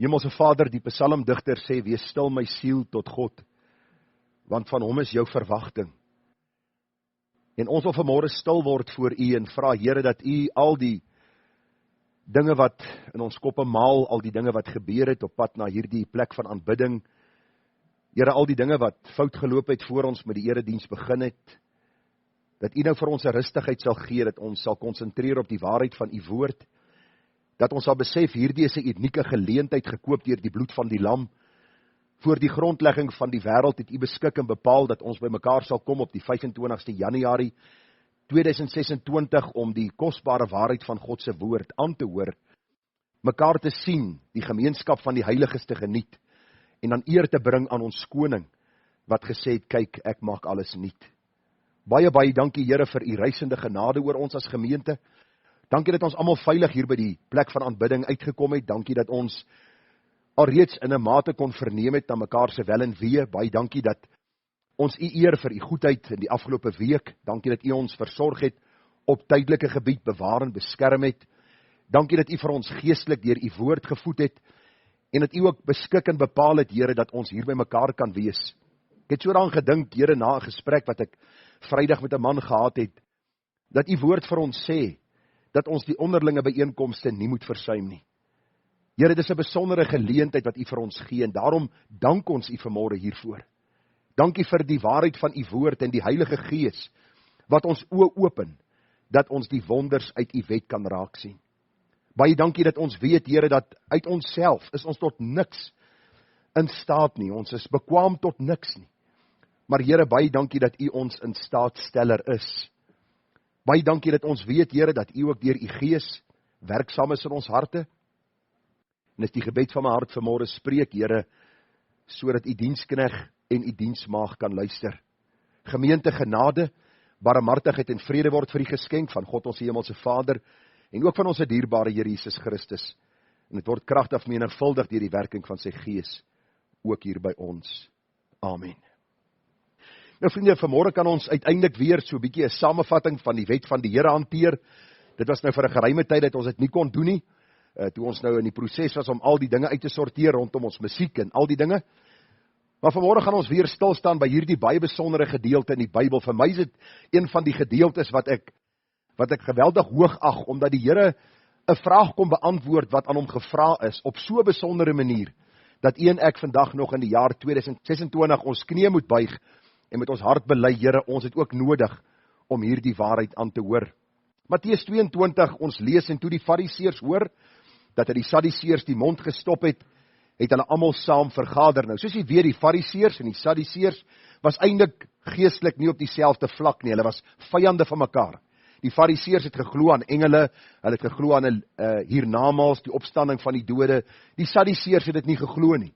Hemelse Vader, die psalmdigter sê, wees stil my siel tot God, want van hom is jou verwagting. En ons wil vanmôre stil word voor U en vra, Here, dat U al die dinge wat in ons koppe maal, al die dinge wat gebeur het op pad na hierdie plek van aanbidding, Here, al die dinge wat fout geloop het voor ons met die erediens begin het, dat U nou vir ons 'n rustigheid sal gee, dat ons sal konsentreer op die waarheid van U woord, dat ons sal besef, hierdie is 'n unieke geleentheid gekoop deur die bloed van die lam. Voor die grondlegging van die wêreld het U beskik en bepaal dat ons by mekaar sal kom op die 25ste Januarie 2026 om die kosbare waarheid van God se woord aan te hoor, mekaar te sien, die gemeenskap van die heiliges te geniet en dan eer te bring aan ons koning wat gesê het, kyk, ek maak alles nuut. Baie, baie dankie Here vir U reisende genade oor ons as gemeente. Dankie dat ons almal veilig hier by die plek van aanbidding uitgekom het. Dankie dat ons alreeds in 'n mate kon verneem het na mekaar se wel en wee. Baie dankie dat ons U eer vir U goedheid in die afgelope week. Dankie dat U ons versorg het op tydelike gebied, bewaar en beskerm het. Dankie dat U vir ons geestelik deur U woord gevoed het en dat U ook beskik en bepaal het, Here, dat ons hier by mekaar kan wees. Ek het so daaraan gedink, Here, na 'n gesprek wat ek Vrydag met 'n man gehad het, dat U woord vir ons sê dat ons die onderlinge byeenkomste nie moet versuim nie. Here, dit is 'n besondere geleentheid wat U vir ons gee en daarom dank ons U vanmôre hiervoor. Dankie vir die waarheid van U woord en die Heilige Gees wat ons oë open, dat ons die wonders uit U wet kan raak sien. Baie dankie dat ons weet, Here, dat uit onsself is ons tot niks in staat nie. Ons is bekwaam tot niks nie. Maar Here, baie dankie dat U ons in staatsteller is. Baie dankie dat ons weet, Here, dat U ook deur U Gees werksaam is in ons harte. En is die gebed van my hart vanmôre spreek, Here, sodat U dienskneg en U diensmaag kan luister. Gemeente, genade, barmhartigheid en vrede word vir U geskenk van God ons hemelse Vader en ook van ons dierbare Here Jesus Christus. En dit word kragtig menigvuldig deur die werking van sy Gees ook hier by ons. Amen. Nou vriende, vanmôre kan ons uiteindelik weer so 'n bietjie 'n samevatting van die wet van die Here hanteer. Dit was nou vir 'n geruime tyd dat ons dit nie kon doen nie, toe ons nou in die proses was om al die dinge uit te sorteer rondom ons musiek en al die dinge. Maar vanmôre gaan ons weer stil staan by hierdie baie besondere gedeelte in die Bybel. Vir my is dit een van die gedeeltes wat ek geweldig hoog ag, omdat die Here 'n vraag kom beantwoord wat aan hom gevra is op so 'n besondere manier dat u en ek vandag nog in die jaar 2026 ons knie moet buig en met ons hart bely, Here, ons het ook nodig om hierdie waarheid aan te hoor. Matteus 22, ons lees, en toe die Fariseërs hoor dat die Sadduseërs die mond gestop het hulle almal saam vergader. Nou, soos jy weet, die Fariseërs en die Sadduseërs was eintlik geestelik nie op dieselfde vlak nie. Hulle was vyande van mekaar. Die Fariseërs het geglo aan engele, hulle het geglo aan 'n hiernamaals, die opstanding van die dode. Die Sadduseërs het dit nie geglo nie.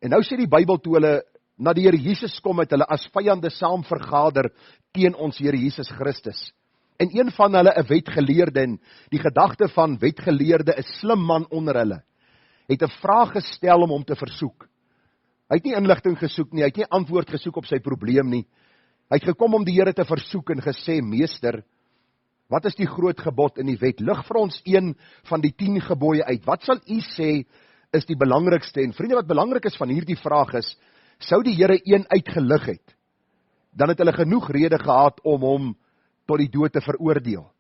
En nou sê die Bybel, toe hulle na die Here Jesus kom, het hulle as vyande saam vergader teen ons Here Jesus Christus. En een van hulle, 'n wetgeleerde, en die gedagte van wetgeleerde, 'n slim man onder hulle, het 'n vraag gestel om hom te versoek. Hy het nie inligting gesoek nie, hy het nie antwoord gesoek op sy probleem nie. Hy het gekom om die Here te versoek en gesê, Meester, wat is die groot gebod in die wet? Lig vir ons een van die 10 gebooie uit. Wat sal u sê is die belangrikste? En vriende, wat belangrik is van hierdie vraag is, sou die Here een uitgelig het, dan het hulle genoeg rede gehad om hom tot die dood te veroordeel.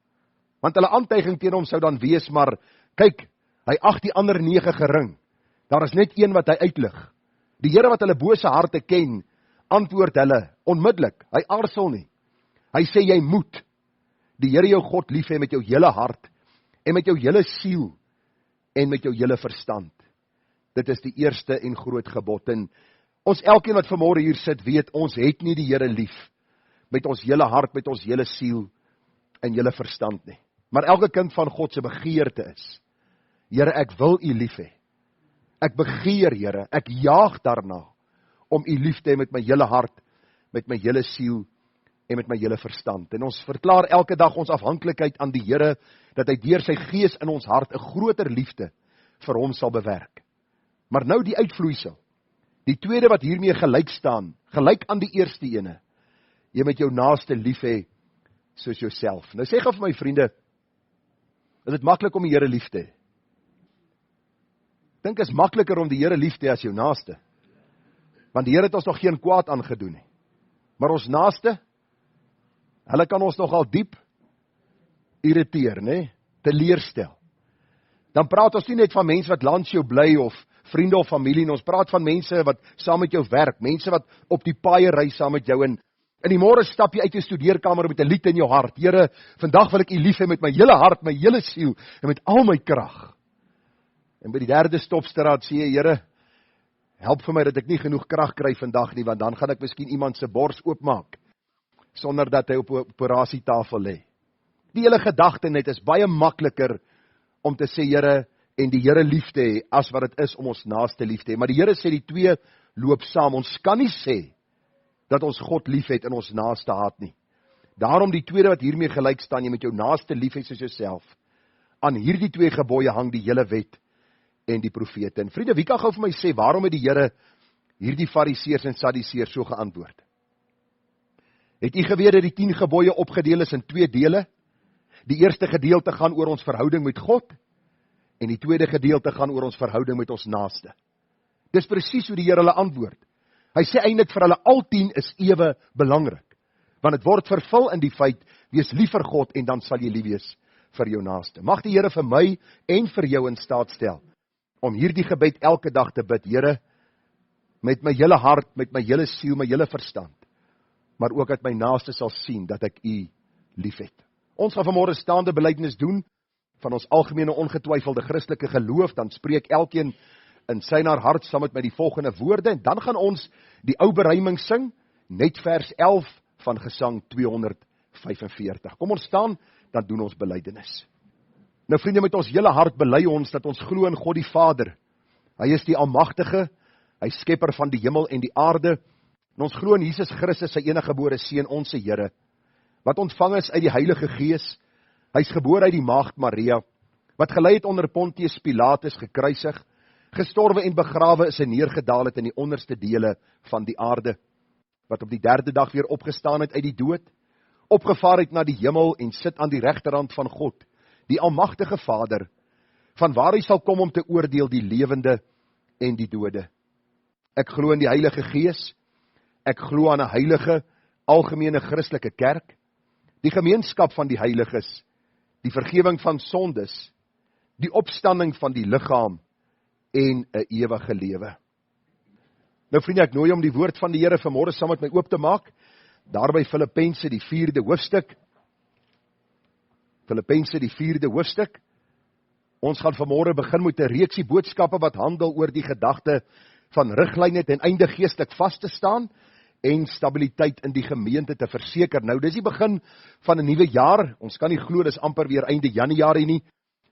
Want hulle aantuiging teen hom sou dan wees, maar kyk, hy ag die ander 9 gering. Daar is net een wat hy uitlig. Die Here wat hulle bose harte ken, antwoord hulle onmiddellik. Hy aarzel nie. Hy sê jy moet die Here jou God lief hê met jou hele hart en met jou hele siel en met jou hele verstand. Dit is die eerste en groot gebod. En ons elkeen wat vanmôre hier sit, weet ons het nie die Here lief met ons hele hart, met ons hele siel en hele verstand nie. Maar elke kind van God se begeerte is, Here, ek wil u lief hê. Ek begeer, Here, ek jaag daarna om u lief te hê met my hele hart, met my hele siel en met my hele verstand. En ons verklaar elke dag ons afhanklikheid aan die Here, dat hy deur sy Gees in ons hart 'n groter liefde vir hom sal bewerk. Maar nou die uitvloeisel, die tweede wat hiermee gelyk staan, gelyk aan die eerste ene, jy met jou naaste lief hê soos jouself. Nou sê gou vir my vriende, is dit maklik om die Here lief te hê? dink is makliker om die Here lief te hê as jou naaste. Want die Here het ons nog geen kwaad aangedoen nie. Maar ons naaste, hulle kan ons nogal diep irriteer, né? Teleurstel. Dan praat ons nie net van mense wat langs jou bly of vriende of familie, en ons praat van mense wat saam met jou werk, mense wat op die paaie ry saam met jou, en in die môre stap jy uit jou studeerkamer met 'n lied in jou hart. Here, vandag wil ek U lief hê met my hele hart, my hele siel en met al my krag. En by die derde stopstraat sê jy, Here, help vir my dat ek nie genoeg krag kry vandag nie, want dan gaan ek miskien iemand se bors oopmaak sonder dat hy op 'n operasietafel lê. Die hele gedagte net is baie makliker om te sê Here en die Here lief te hê as wat dit is om ons naaste lief te hê. Maar die Here sê die twee loop saam. Ons kan nie sê dat ons God lief het en ons naaste haat nie. Daarom die tweede wat hiermee gelyk staan, jy met jou naaste lief hê soos jouself. Aan hierdie twee gebooie hang die hele wet en die profete. En vriende, wie kan gou vir my sê waarom het die Here hierdie Fariseërs en Sadduseërs so geantwoord? Het u geweet dat die 10 gebooie opgedeel is in 2 dele? Die eerste gedeelte gaan oor ons verhouding met God en die tweede gedeelte gaan oor ons verhouding met ons naaste. Dis presies hoe die Here hulle antwoord. Hy sê eintlik vir hulle al 10 is ewe belangrik, want dit word vervul in die feit, wees lief vir God en dan sal jy lief wees vir jou naaste. Mag die Here vir my en vir jou in staat stel om hierdie gebed elke dag te bid, Here, met my hele hart, met my hele siel, my hele verstand, maar ook dat my naaste sal sien dat ek U lief het. Ons gaan vanmôre staande belydenis doen van ons algemene ongetwyfelde Christelike geloof, dan spreek elkeen in sy na hart saam met my die volgende woorde, en dan gaan ons die ou beruiming sing, net vers 11 van Gesang 245. Kom ons staan, dan doen ons belydenis. Nou vriende, met ons hele hart bely ons dat ons glo in God die Vader. Hy is die Almagtige, hy skepper van die hemel en die aarde, en ons glo in Jesus Christus, sy eniggebore Seun, ons Here, wat ontvang is uit die Heilige Gees. Hy is gebore uit die maagd Maria, wat gelei het onder Pontius Pilatus, gekruisig, gestorwe en begrawe is en neergedaal het in die onderste dele van die aarde, wat op die 3de dag weer opgestaan het uit die dood, opgevaar het na die hemel en sit aan die regterhand van God, die Almagtige Vader, van waar hy sal kom om te oordeel die lewende en die dode. Ek glo in die Heilige Gees, ek glo aan 'n heilige, algemene Christelike kerk, die gemeenskap van die heiliges, die vergifnis van sondes, die opstanding van die liggaam en 'n ewige lewe. Nou vriende, ek nooi om die woord van die Here vanmôre saam met my oop te maak, daarby Filippense die 4de hoofstuk. Filippense die 4de hoofstuk. Ons gaan vanmôre begin met 'n reeksie boodskappe wat handel oor die gedagte van riglyne ten einde geestelik vas te staan en stabiliteit in die gemeente te verseker. Nou, dis die begin van 'n nuwe jaar. Ons kan nie glo dis amper weer einde Januarie nie.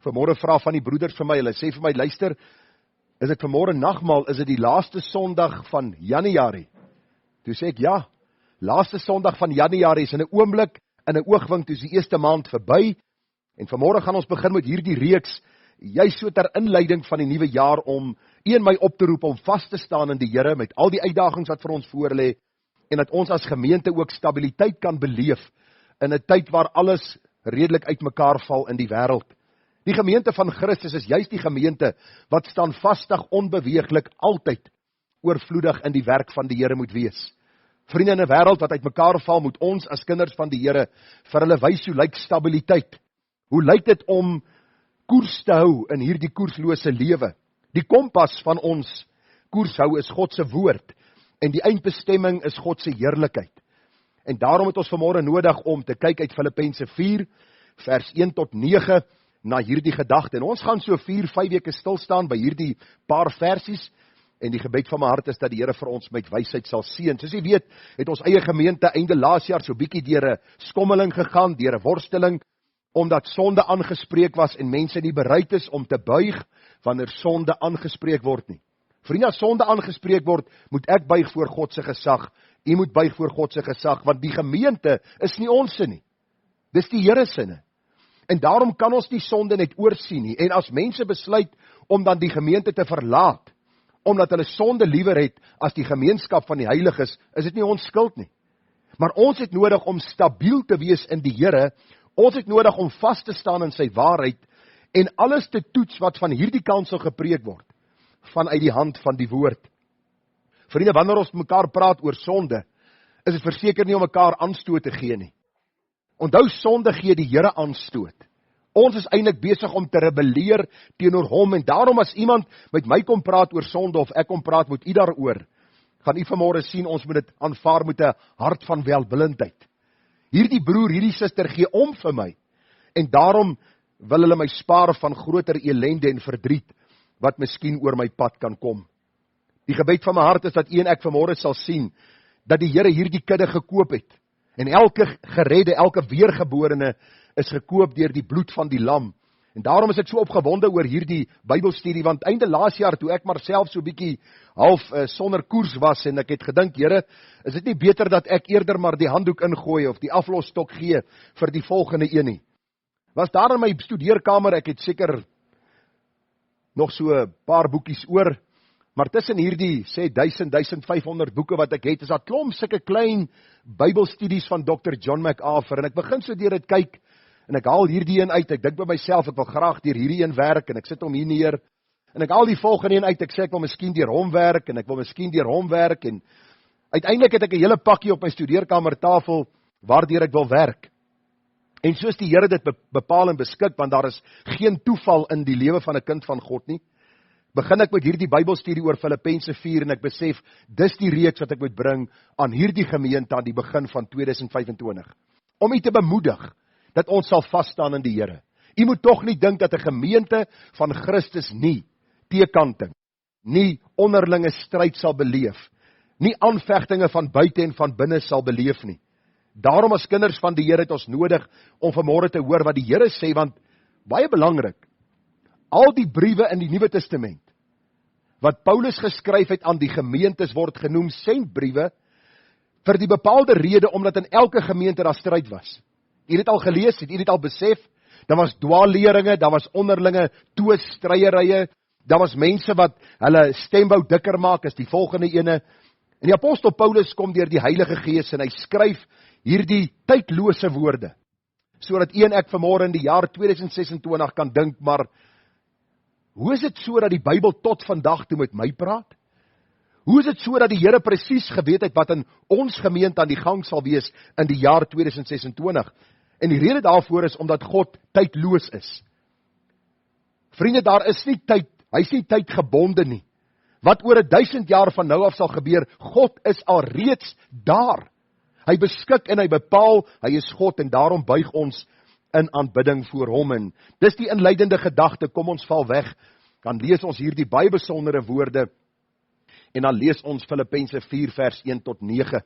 Vanmôre vra van die broeders vir my, hulle sê vir my, luister, is dit vanmôre nagmaal, is dit die laaste Sondag van Januarie? Toe sê ek, ja, laaste Sondag van Januarie is in 'n oomblik, in 'n oogwink, toe is die eerste maand verby, en vanmôre gaan ons begin met hierdie reeks, juist so ter inleiding van die nuwe jaar, om een my op te roep om vas te staan in die Here, met al die uitdagings wat vir ons voorlê, en dat ons as gemeente ook stabiliteit kan beleef, in 'n tyd waar alles redelik uitmekaar val in die wêreld. Die gemeente van Christus is juist die gemeente, wat standvastig, onbeweeglik, altyd, oorvloedig in die werk van die Here moet wees. Vriende, in 'n wêreld wat uitmekaar val, moet ons as kinders van die Here, vir hulle wys hoe lyk stabiliteit. Hoe lyk dit om koers te hou in hierdie koerslose lewe? Die kompas van ons koers hou is God se woord, en die eindbestemming is God se heerlikheid. En daarom het ons vanmôre nodig om te kyk uit Filippense 4, vers 1 tot 9, na hierdie gedagte. En ons gaan so 4-5 weke stil staan by hierdie paar versies, en die gebed van my hart is dat die Here vir ons met wysheid sal seën. Soos jy weet, het ons eie gemeente einde laas jaar so bietjie deur 'n skommeling gegaan, deur 'n worsteling, omdat sonde aangespreek was en mense nie bereid is om te buig wanneer sonde aangespreek word nie. Vriende, as sonde aangespreek word, moet ek buig voor God se gesag. U moet buig voor God se gesag, want die gemeente is nie ons se nie. Dis die Here se nie. En daarom kan ons die sonde net oorsien nie. En as mense besluit om dan die gemeente te verlaat, omdat hulle sonde liewer het as die gemeenskap van die heiliges, is dit nie ons skuld nie. Maar ons het nodig om stabiel te wees in die Here. Ons het nodig om vas te staan in sy waarheid en alles te toets wat van hierdie kant sal gepreek word. vanuit die hand van die woord. Vriende, wanneer ons mekaar praat oor sonde, is dit verseker nie om mekaar aanstoot te gee nie. Onthou, sonde gee die Here aanstoot. Ons is eintlik besig om te rebelleer teenoor hom, en daarom as iemand met my kom praat oor sonde, of ek kom praat met u daaroor, gaan u vanmôre sien, ons moet dit aanvaar met 'n hart van welwillendheid. Hierdie broer, hierdie suster gee om vir my, en daarom wil hulle my spaar van groter elende en verdriet, wat miskien oor my pad kan kom. Die gebed van my hart is dat u en ek vanmôre sal sien, dat die Here hierdie kudde gekoop het, en elke geredde, elke weergeborene is gekoop deur die bloed van die lam. En daarom is ek so opgewonde oor hierdie Bybelstudie, want einde laas jaar, toe ek maar self so bietjie half sonder koers was, en ek het gedink, Here, is dit nie beter dat ek eerder maar die handdoek ingooi, of die aflosstok gee, vir die volgende een nie. Was daar in my studeerkamer, ek het seker nog so 'n paar boekies oor, maar tussen hierdie, sê 1500 boeke wat ek het, is daar klomp sulke klein Bybelstudies van Dr. John MacArthur, en ek begin so deur dit kyk, en ek haal hierdie een uit, ek dink by myself, ek wil graag deur hierdie een werk, en ek sit hom hier neer, en ek haal die volgende een uit, ek sê ek wil miskien deur hom werk, en ek wil miskien deur hom werk, en uiteindelik het ek 'n hele pakkie op my studeerkamertafel, waardeur ek wil werk. En soos die Here dit bepaal en beskik, want daar is geen toeval in die lewe van 'n kind van God nie, begin ek met hierdie Bybelstudie oor Filippense 4, en ek besef, dis die reeks wat ek moet bring aan hierdie gemeente aan die begin van 2025. Om u te bemoedig, dat ons sal vasstaan in die Here. U moet tog nie dink dat 'n gemeente van Christus nie teekanting, nie onderlinge stryd sal beleef, nie aanvegtinge van buite en van binne sal beleef nie. Daarom as kinders van die Here het ons nodig om vanmôre te hoor wat die Here sê, want baie belangrik, al die briewe in die Nuwe Testament wat Paulus geskryf het aan die gemeentes word genoem sendbriewe vir die bepaalde rede, omdat in elke gemeente daar stryd was. U het dit al gelees, het u dit al besef? Daar was dwaalleringe, daar was onderlinge twiststryery, daar was mense wat hulle stem wou dikker maak as die volgende ene. En die apostel Paulus kom deur die Heilige Gees en hy skryf hierdie tydlose woorde, sodat u en ek vanmôre in die jaar 2026 kan dink, maar hoe is dit so dat die Bybel tot vandag toe met my praat? Hoe is dit so dat die Here presies geweet het wat in ons gemeente aan die gang sal wees in die jaar 2026? En die rede daarvoor is omdat God tydloos is. Vriende, daar is nie tyd, hy is nie tydgebonde nie. Wat oor 1000 jaar van nou af sal gebeur, God is al reeds daar. Hy beskik en hy bepaal, hy is God en daarom buig ons in aanbidding voor hom. En dis die inleidende gedagte, kom ons val weg, dan lees ons hier die baie besondere woorde, en dan lees ons Filippense 4 vers 1 tot 9.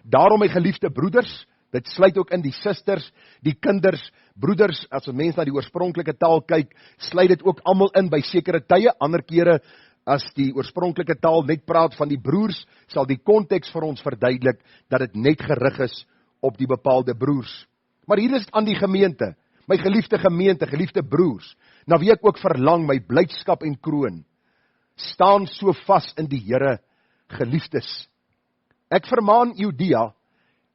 Daarom my geliefde broeders, dit sluit ook in die susters, die kinders, broeders, as 'n mens na die oorspronklike taal kyk, sluit dit ook almal in by sekere tye, ander kere, as die oorspronklike taal net praat van die broers, sal die konteks vir ons verduidelik, dat dit net gerig is op die bepaalde broers. Maar hier is dit aan die gemeente, my geliefde gemeente, geliefde broers, na wie ek ook verlang, my blydskap en kroon, staan so vas in die Here, geliefdes. Ek vermaan Judea,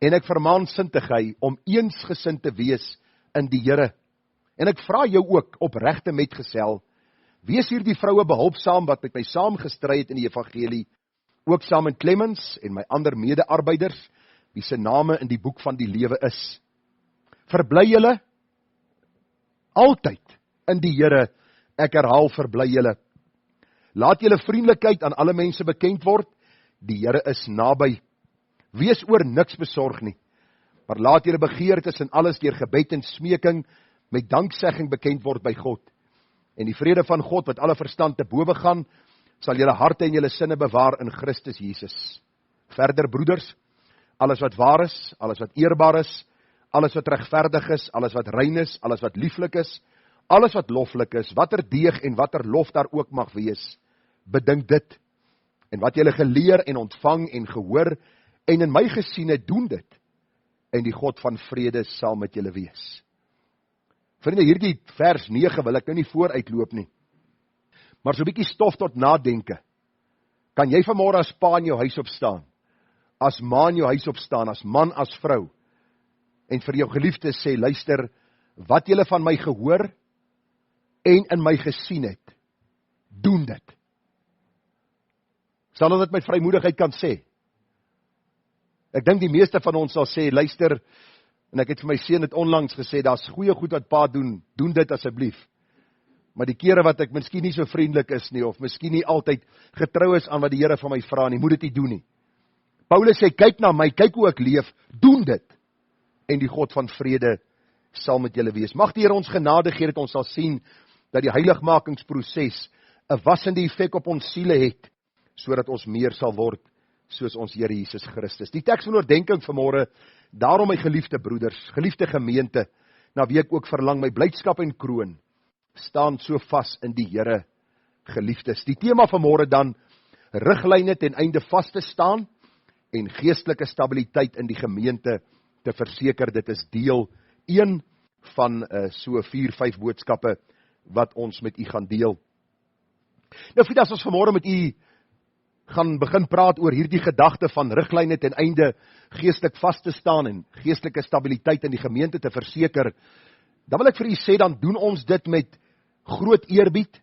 en ek vermaan Sintige om eensgesind te wees in die Here. En ek vra jou ook, opregte metgesel, wees hier die vroue behulpsaam, wat met my saam gestry het in die evangelie, ook saam met Clemens en my ander mede-arbeiders, wie se name in die boek van die lewe is. Verbly julle altyd in die Here, ek herhaal, verbly julle. Laat julle vriendelikheid aan alle mense bekend word, die Here is naby. Wees oor niks besorg nie, maar laat julle begeertes en alles deur gebed en smeking met danksegging bekend word by God. En die vrede van God, wat alle verstand te bowe gaan, sal julle harte en julle sinne bewaar in Christus Jesus. Verder, broeders, alles wat waar is, alles wat eerbaar is, alles wat regverdig is, alles wat rein is, alles wat lieflik is, alles wat loflik is, watter deeg en watter lof daar ook mag wees, bedink dit. En wat julle geleer en ontvang en gehoor en in my gesien het, doen dit. En die God van vrede sal met julle wees. Vriende, hierdie vers 9 wil ek nou nie vooruitloop nie. Maar so 'n bietjie stof tot nadenke. Kan jy vanmôre as pa in jou huis opstaan? As ma in jou huis opstaan, as man, as vrou, en vir jou geliefdes sê, luister, wat julle van my gehoor en in my gesien het, doen dit. Sal ons dit met vrymoedigheid kan sê? Ek dink die meeste van ons sal sê, luister, en ek het vir my seun dit onlangs gesê, daar's goeie goed wat pa doen dit asseblief. Maar die kere wat ek miskien nie so vriendelik is nie, of miskien nie altyd getrou is aan wat die Here van my vra nie, moet dit nie doen nie. Paulus sê, kyk na my, kyk hoe ek leef, doen dit, en die God van vrede sal met julle wees. Mag die Here ons genade gee dat ons sal sien, dat die heiligmakingsproses 'n wassende effek op ons siele het, sodat ons meer sal word, soos ons Here Jesus Christus. Die teks van oordenking vanmôre, daarom my geliefde broeders, geliefde gemeente, na wie ek ook verlang, my blydskap en kroon, staan so vas in die Here, geliefdes. Die tema vanmôre dan, riglyne ten einde vas te staan, en geestelike stabiliteit in die gemeente te verseker. Dit is deel 1 van so 4-5 boodskappe, wat ons met u gaan deel. Nou, as ons vanmôre met u gaan begin praat oor hierdie gedagte van riglyne ten einde geestelik vas te staan en geestelike stabiliteit in die gemeente te verseker, dan wil ek vir u sê, dan doen ons dit met groot eerbied.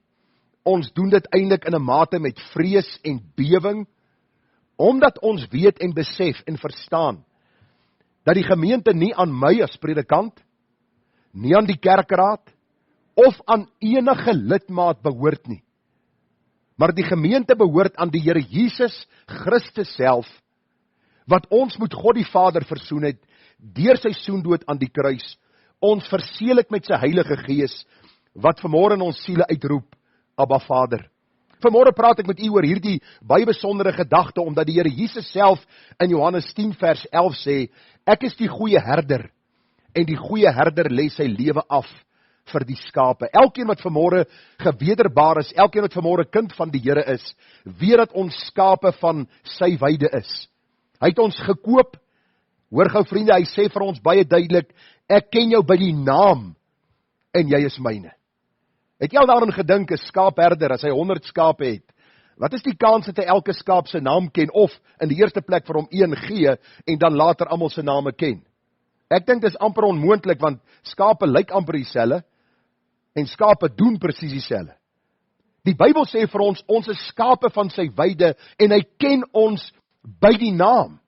Ons doen dit eintlik in 'n mate met vrees en bewering, omdat ons weet en besef en verstaan, dat die gemeente nie aan my as predikant, nie aan die kerkraad, of aan enige lidmaat behoort nie. Maar die gemeente behoort aan die Here Jesus Christus self, wat ons met God die Vader versoen het, deur sy soendood aan die kruis, ons verseël het met sy Heilige Gees, wat vanmôre in ons siele uitroep, Abba Vader. Vanmôre praat ek met u oor hierdie baie besondere gedagte, omdat die Here Jesus self in Johannes 10 vers 11 sê, ek is die goeie herder, en die goeie herder lê sy lewe af vir die skape. Elkeen wat vanmôre gewederbaar is, elkeen wat vanmôre kind van die Here is, weet dat ons skape van sy weide is. Hy het ons gekoop. Hoor gou vriende, hy sê vir ons baie duidelik, ek ken jou by die naam, en jy is myne. Het jy al daaraan gedink, 'n skaapherder, as hy 100 skape het, wat is die kans dat hy elke skaap se naam ken, of in die eerste plek vir hom een gee, en dan later almal se name ken? Ek dink dit is amper onmoontlik, want skape lyk amper dieselfde, en skape doen presies dieselfde. Die Bybel sê vir ons, ons is skape van sy weide, en hy ken ons by die naam.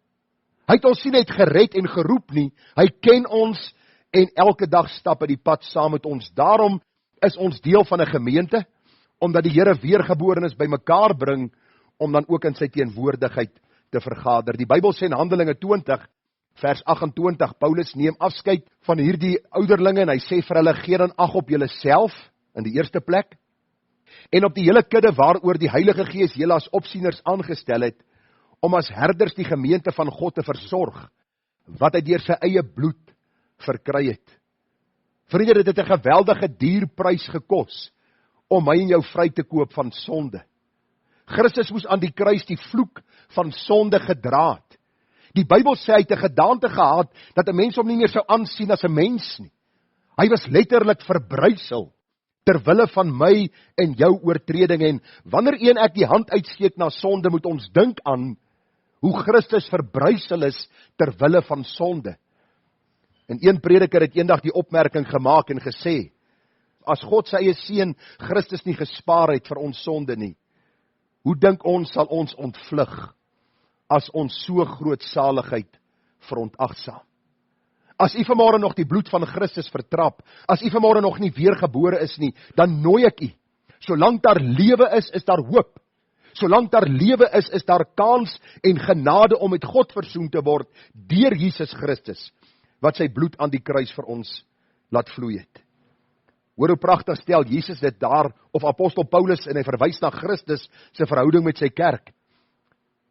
Hy het ons nie net gered en geroep nie, hy ken ons, en elke dag stap hy die pad saam met ons. Daarom is ons deel van 'n gemeente, omdat die Here weergeborenes bymekaar bring, om dan ook in sy teenwoordigheid te vergader. Die Bybel sê in Handelinge 20, vers 28, Paulus neem afskeid van hierdie ouderlinge, en hy sê vir hulle, gee dan ag op julle self, in die eerste plek, en op die hele kudde waaroor die Heilige Gees julle as opsieners aangestel het, om as herders die gemeente van God te versorg, wat hy deur sy eie bloed verkry het. Vriende, dit het 'n geweldige dierprys gekos, om my en jou vry te koop van sonde. Christus moes aan die kruis die vloek van sonde gedra het. Die Bybel sê hy het 'n gedaante gehad, dat 'n mens hom nie meer sou aansien as 'n mens nie. Hy was letterlik verbrysel, terwille van my en jou oortreding, en wanneer een ek die hand uitsteek na sonde, moet ons dink aan, hoe Christus verbrysel is, terwille van sonde. En een prediker het eendag die opmerking gemaak en gesê, as God sy eie seun Christus nie gespaar het vir ons sonde nie, hoe dink ons sal ons ontvlug, as ons so groot saligheid verontagsaam? As u vanmôre nog die bloed van Christus vertrap, as u vanmôre nog nie weergebore is nie, dan nooi ek u, solank daar lewe is daar hoop. Solank daar lewe is daar kans en genade om met God versoen te word, deur Jesus Christus, wat sy bloed aan die kruis vir ons laat vloei het. Hoor hoe pragtig stel Jesus dit daar, of apostel Paulus, en hy verwys na Christus sy verhouding met sy kerk.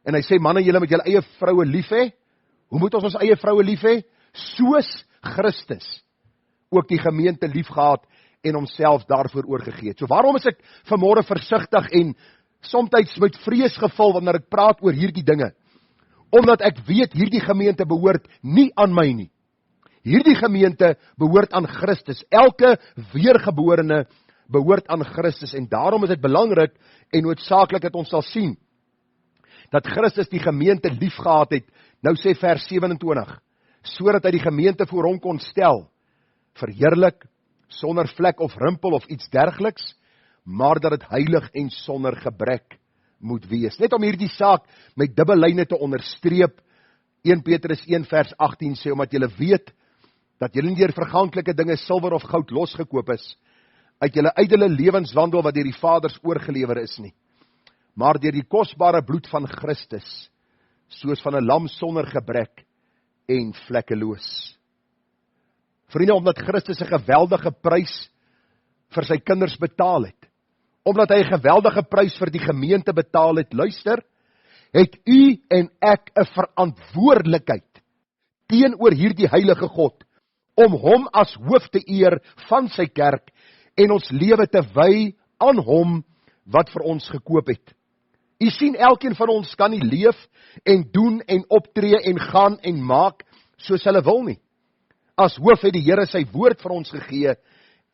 En hy sê, manne, julle moet julle eie vroue lief hê. Hoe moet ons eie vroue lief hê? Soos Christus ook die gemeente lief gehad en homself daarvoor oorgegee het. So waarom is ek vanmôre versigtig en soms met vrees gevul wanneer ek praat oor hierdie dinge? Omdat ek weet hierdie gemeente behoort nie aan my nie. Hierdie gemeente behoort aan Christus. Elke weergeborene behoort aan Christus, en daarom is dit belangrik en noodsaaklik dat ons sal sien dat Christus die gemeente lief gehad het. Nou sê vers 27, sodat hy die gemeente voor hom kon stel, verheerlik, sonder vlek of rimpel of iets dergeliks, maar dat het heilig en sonder gebrek moet wees. Net om hierdie saak met dubbellyne te onderstreep, 1 Petrus 1 vers 18 sê, omdat julle weet, dat julle nie deur verganklike dinge, silwer of goud losgekoop is, uit julle ydelle lewenswandel wat deur die Vaders oorgelewer is nie, maar deur die kosbare bloed van Christus, soos van 'n lam sonder gebrek en vlekkeloos. Vriende, omdat Christus 'n geweldige prys vir sy kinders betaal het, omdat hy 'n geweldige prys vir die gemeente betaal het, luister, het u en ek 'n verantwoordelikheid teenoor hierdie heilige God, om hom as hoof te eer van sy kerk, en ons lewe te wy aan hom wat vir ons gekoop het. U sien, elkeen van ons kan nie leef en doen en optree en gaan en maak soos hulle wil nie. As hoof het die Here sy woord vir ons gegee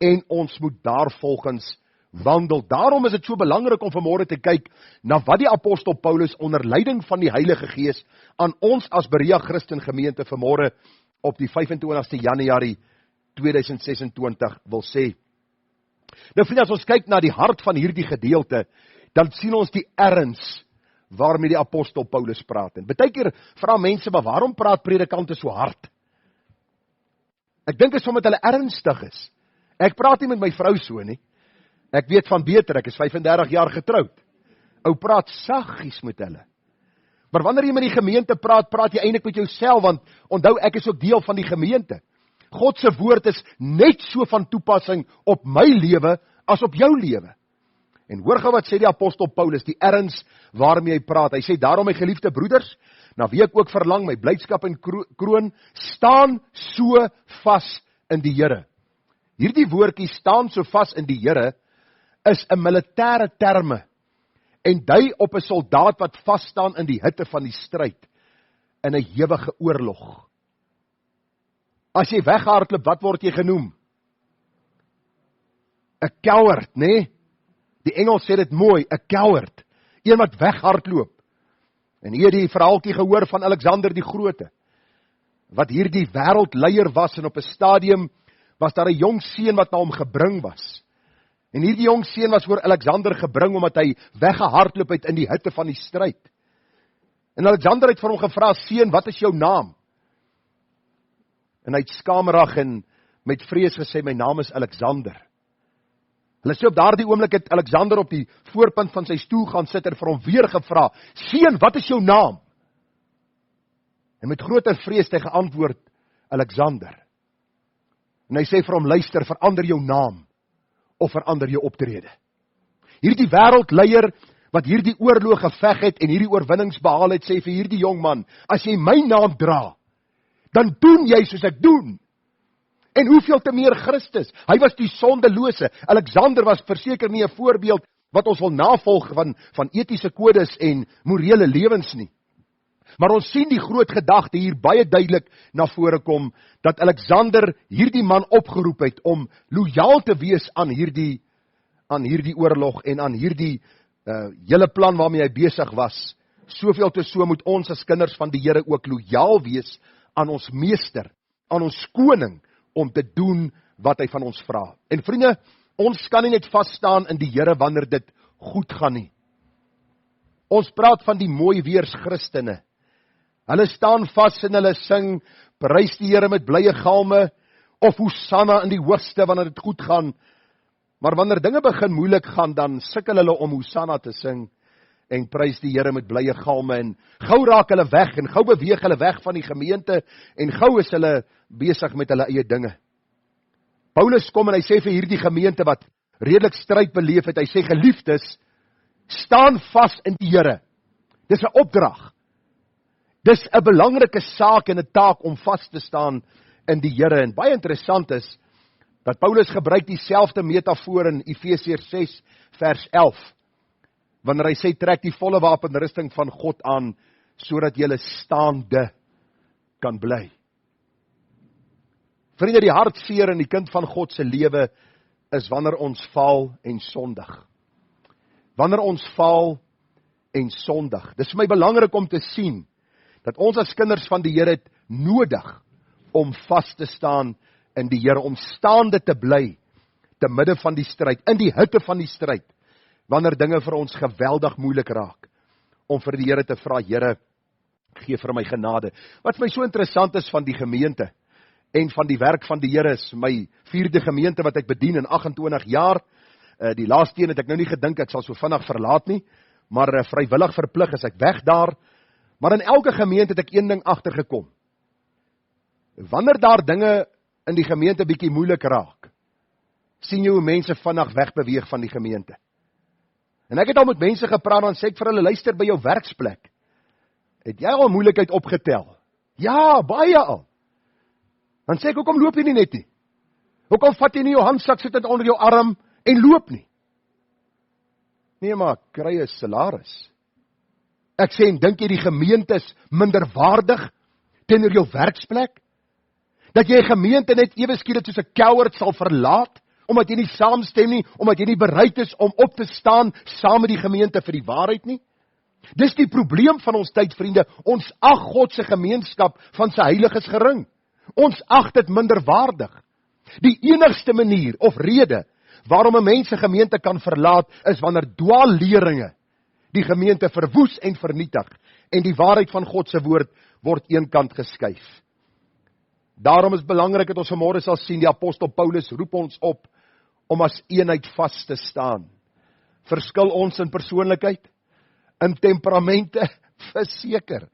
en ons moet daarvolgens wandel. Daarom is dit so belangrik om vanmôre te kyk na wat die apostel Paulus onder leiding van die Heilige Gees aan ons as Berea Christen gemeente vanmôre op die 25ste Januarie 2026 wil sê. Nou vriende, as ons kyk na die hart van hierdie gedeelte, dan sien ons die erns waarmee die apostel Paulus praat. En baie keer vra mense, maar waarom praat predikante so hard? Ek dink is omdat hulle ernstig is. Ek praat nie met my vrou so nie. Ek weet van beter, ek is 35 jaar getroud. Ou praat saggies met hulle. Maar wanneer jy met die gemeente praat, praat jy eintlik met jouself, want onthou, ek is ook deel van die gemeente. God se woord is net so van toepassing op my lewe as op jou lewe. En hoor gou wat sê die apostel Paulus, die erns waarmee hy praat. Hy sê, daarom my geliefde broeders, na wie ek ook verlang, my blydskap en kroon, staan so vas in die Here. Hierdie woordjie, staan so vas in die Here, is 'n militêre terme, en dui op 'n soldaat wat vasstaan in die hitte van die stryd, in 'n ewige oorlog. As jy weghardloop, wat word jy genoem? 'n coward, nê? Die Engels sê dit mooi, 'n coward. Een wat weghardloop. En hier die verhaaltjie gehoor van Alexander die Grote, wat hierdie wêreldleier was, en op 'n stadium was daar 'n jong seun wat na hom gebring was. En hierdie jong seun was voor Alexander gebring, omdat hy weggehardloop het in die hitte van die stryd. En Alexander het vir hom gevra, seun, wat is jou naam? En hy het skamerig en met vrees gesê, my naam is Alexander. Hulle sê op daardie oomblik het Alexander op die voorpunt van sy stoel gaan sit en vir hom weer gevra, seun, wat is jou naam? En met groter vrees het hy geantwoord, Alexander. En hy sê vir hom, luister, verander jou naam, of verander jou optrede. Hierdie wêreldleier, wat hierdie oorlog geveg het, en hierdie oorwinnings behaal het, sê vir hierdie jong man, as jy my naam dra, dan doen jy soos ek doen. En hoeveel te meer Christus? Hy was die sondelose. Alexander was verseker nie 'n voorbeeld wat ons wil navolg van etiese kodes en morele lewens nie. Maar ons sien die groot gedagte hier baie duidelik na vore kom, dat Alexander hierdie man opgeroep het om lojaal te wees aan hierdie oorlog en aan hierdie hele plan waarmee hy besig was. Soveel te so moet ons as kinders van die Here ook lojaal wees aan ons meester, aan ons koning, om te doen wat hy van ons vra. En vriende, ons kan nie net vasstaan in die Here wanneer dit goed gaan nie. Ons praat van die mooi weers Christene. Hulle staan vas en hulle sing, prys die Here met blye galme, of Hosanna in die hoogste wanneer dit goed gaan. Maar wanneer dinge begin moeilik gaan, dan sukkel hulle om Hosanna te sing, en prys die Here met blye galme, en gou raak hulle weg, en gou beweeg hulle weg van die gemeente, en gou is hulle besig met hulle eie dinge. Paulus kom en hy sê vir hierdie gemeente wat redelik stryd beleef het, hy sê, geliefdes, staan vas in die Here. Dis 'n opdrag. Dis 'n belangrike saak en 'n taak om vas te staan in die Here. En baie interessant is, dat Paulus gebruik dieselfde metafoor in Efesiërs 6 vers 11, wanneer hy sê, trek die volle wapenrusting van God aan, sodat jy staande kan bly. Vriende, die hartseer in die kind van God se lewe is wanneer ons faal en sondig. Wanneer ons faal en sondig. Dis vir my belangrik om te sien, dat ons as kinders van die Here het nodig om vas te staan in die Here, om staande te bly, te midde van die stryd, in die hitte van die stryd, wanneer dinge vir ons geweldig moeilik raak, om vir die Here te vra, Here, gee vir my genade. Wat vir my so interessant is van die gemeente, en van die werk van die Here is, my 4de gemeente wat ek bedien in 28 jaar, die laaste een het ek nou nie gedink, ek sal so vinnig verlaat nie, maar vrywillig verplig is ek weg daar, maar in elke gemeente het ek een ding agtergekom. Wanneer daar dinge in die gemeente bietjie moeilik raak, sien jy hoe mense vinnig wegbeweeg van die gemeente. En ek het al met mense gepraat, dan sê ek vir hulle, luister by jou werksplek, het jy al moeilikheid opgetel? Ja, baie al. Dan sê ek, hoekom loop jy nie net nie? Hoekom vat jy nie jou handsak, sit dit onder jou arm, en loop nie? Nee, maar kry 'n salaris. Ek sê, en dink jy die gemeente is minderwaardig teenoor jou werksplek? Dat jy 'n gemeente net ewe skielik soos 'n coward sal verlaat, omdat jy nie saamstem nie, omdat jy nie bereid is om op te staan saam met die gemeente vir die waarheid nie? Dis die probleem van ons tyd, vriende. Ons ag God se gemeenskap van sy heiliges gering. Ons ag dit minderwaardig. Die enigste manier of rede waarom 'n mens 'n gemeente kan verlaat, is wanneer dwaalleringe die gemeente verwoes en vernietig, en die waarheid van God se woord word eenkant geskuif. Daarom is belangrik dat ons vanmôre sal sien, die apostel Paulus roep ons op om as eenheid vas te staan. Verskil ons in persoonlikheid, in temperamente? Verseker.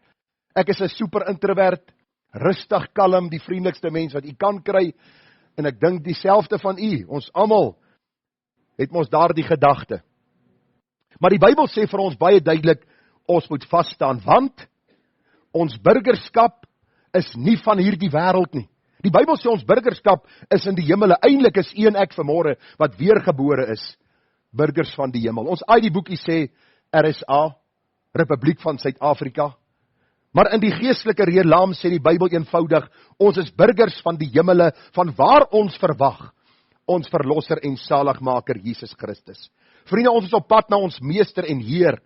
Ek is 'n super introvert, rustig, kalm, die vriendelikste mens wat u kan kry, en ek dink dieselfde van u. Ons almal het mos daardie gedagte. Maar die Bybel sê vir ons baie duidelik, ons moet vas staan, want ons burgerskap is nie van hierdie wêreld nie. Die Bybel sê ons burgerskap is in die hemele. Eintlik is u en ek vanmôre wat weergebore is, burgers van die hemel. Ons ID boekie sê RSA, Republiek van Suid-Afrika. Maar in die geestelike reëlaam sê die Bybel eenvoudig, ons is burgers van die hemele, van waar ons verwag ons verlosser en saligmaker Jesus Christus. Vriende, ons is op pad na ons meester en Heer.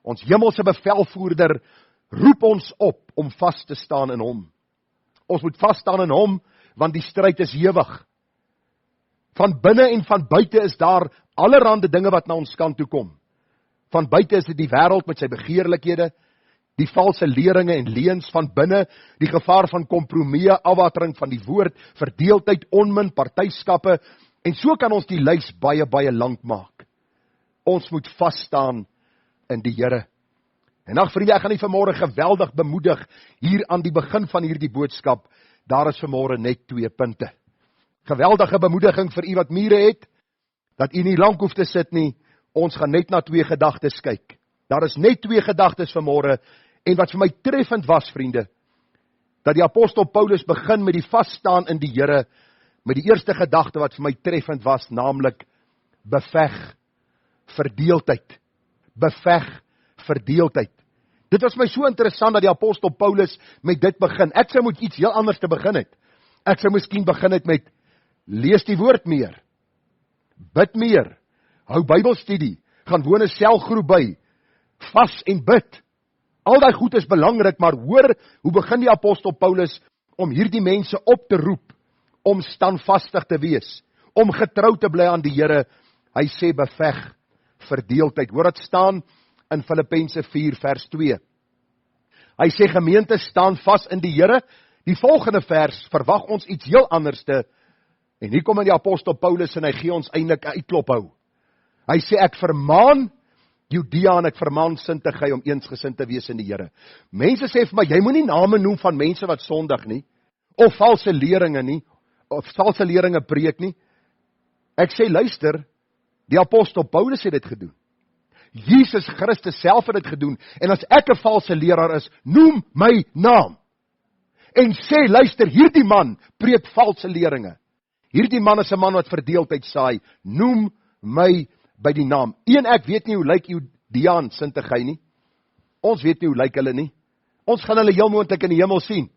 Ons hemelse bevelvoerder roep ons op om vas te staan in hom. Ons moet vas staan in hom, want die stryd is ewig. Van binne en van buite is daar allerhande dinge wat na ons kant toe kom. Van buite is dit die wêreld met sy begeerlikhede, die valse leringe en leuns. Van binne die gevaar van kompromie, afwatering van die woord, verdeeldheid, onmin, partyskappe, en so kan ons die lys baie, baie lank maak. Ons moet vas staan in die Here. En ag vriende, ek gaan nie vanmôre geweldig bemoedig hier aan die begin van hierdie boodskap. Daar is vanmôre net 2 punte. Geweldige bemoediging vir u wat mure het, dat u nie lank hoef te sit nie. Ons gaan net na 2 gedagtes kyk. Daar is net 2 gedagtes vanmôre, en wat vir my treffend was, vriende, dat die apostel Paulus begin met die vasstaan in die Here, met die eerste gedagte wat vir my treffend was, naamlik beveg verdeeldheid. Beveg verdeeldheid. Dit was my so interessant dat die apostel Paulus met dit begin. Ek sou moet iets heel anders te begin het. Ek sou miskien begin het met, lees die woord meer, bid meer, hou Bybelstudie, gaan woon 'n selgroep by, vas en bid. Al daai goed is belangrik, maar hoor, hoe begin die apostel Paulus om hierdie mense op te roep, om standvastig te wees, om getrou te bly aan die Here. Hy sê beveg verdeeldheid. Hoor dit staan in Filippense 4 vers 2. Hy sê gemeente, staan vas in die Here. Die volgende vers verwag ons iets heel anderste, en hier kom in die apostel Paulus en hy gee ons eintlik 'n uitklop hou. Hy sê ek vermaan Judea en ek vermaan Sintige om eensgesind te wees in die Here. Mense sê vir my, jy moenie name noem van mense wat sondig nie, of valse leringe nie, of valse leringe preek nie. Ek sê luister, die apostel Paulus het dit gedoen. Jesus Christus self het dit gedoen, en as ek 'n valse leraar is, noem my naam. En sê, luister, hierdie man preek valse leringe. Hierdie man is 'n man wat verdeeldheid saai. Noem my by die naam. En ek weet nie hoe lyk Judea en Sintige nie. Ons weet nie hoe lyk hulle nie. Ons gaan hulle heel moontlik in die hemel sien.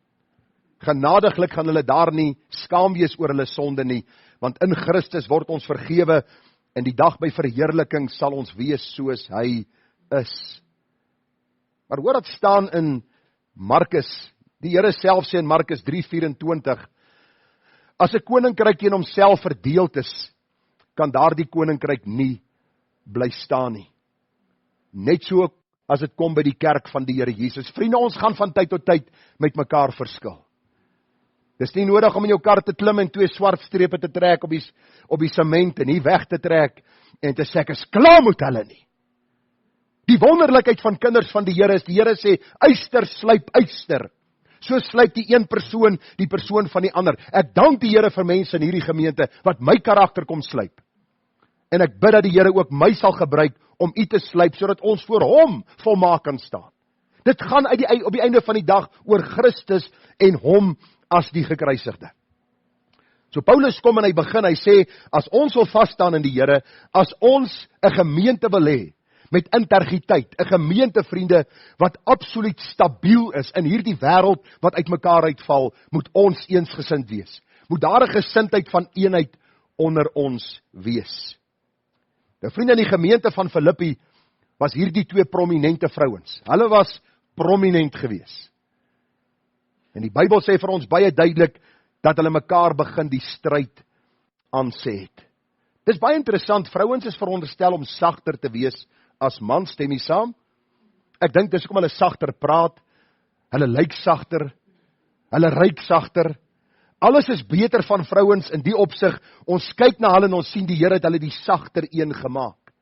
Genadiglik gaan hulle daar nie skaam wees oor hulle sonde nie, want in Christus word ons vergewe, en die dag by verheerliking sal ons wees soos hy is. Maar hoor wat staan in Markus, die Here self sê in Markus 3:24, as 'n koninkryk teen homself verdeeld is, kan daardie koninkryk nie bly staan nie. Net so as dit kom by die kerk van die Here Jesus. Vriende, ons gaan van tyd tot tyd met mekaar verskil. Dis nie nodig om in jou kar te klim en 2 swart strepe te trek op die sement en nie weg te trek en te sê ek is klaar met hulle nie. Die wonderlikheid van kinders van die Here is, die Here sê, yster slyp yster. So slyp die een persoon die persoon van die ander. Ek dank die Here vir mense in hierdie gemeente wat my karakter kom slyp. En ek bid dat die Here ook my sal gebruik om u te slyp, sodat ons voor hom volmaak kan staan. Dit gaan op die einde van die dag oor Christus en hom as die gekruisigde. So Paulus kom en hy begin, hy sê, as ons wil vasstaan in die Here, as ons 'n gemeente wil hê, met integriteit, 'n gemeente, vriende, wat absoluut stabiel is in hierdie wêreld wat uitmekaar uitval, moet ons eensgesind wees. Moet daar 'n gesindheid van eenheid onder ons wees. Nou vriende, in die gemeente van Filippi was hierdie 2 prominente vrouens. Hulle was prominent gewees. En die Bybel sê vir ons baie duidelik dat hulle mekaar begin die stryd aansê het. Dis baie interessant, vrouens is veronderstel om sagter te wees as mans, stem jy saam? Ek dink dis hoekom hulle sagter praat, hulle lyk sagter, hulle ruik sagter. Alles is beter van vrouens in die opsig. Ons kyk na hulle en ons sien die Here het hulle die sagter een gemaak.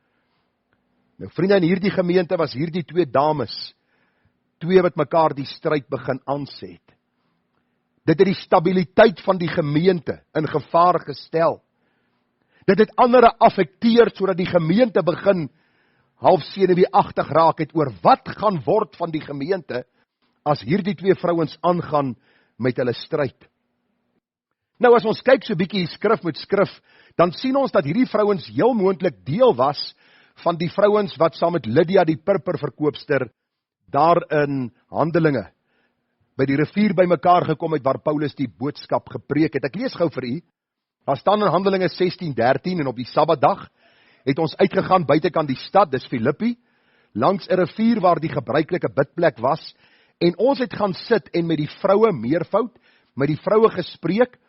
Nou vriende, in hierdie gemeente was hierdie 2 dames, 2 wat mekaar die stryd begin aansê het. Dit het die stabiliteit van die gemeente in gevaar gestel. Dit het ander affekteer sodat die gemeente begin half senuweeagtig raak het oor wat gaan word van die gemeente as hierdie 2 vrouens aangaan met hulle stryd. Nou as ons kyk so bietjie skrif met skrif, dan sien ons dat hierdie vrouens heel moontlik deel was van die vrouens wat saam met Lydia die purperverkoopster daar in Handelinge by die rivier by mekaar gekom het waar Paulus die boodskap gepreek het. Ek lees gou vir u. Daar staan in Handelinge 16:13 en op die Sabbatdag het ons uitgegaan buitekant die stad, dis Filippi, langs 'n rivier waar die gebruikelike bidplek was en ons het gaan sit en met die vroue meervoud, met die vroue gespreek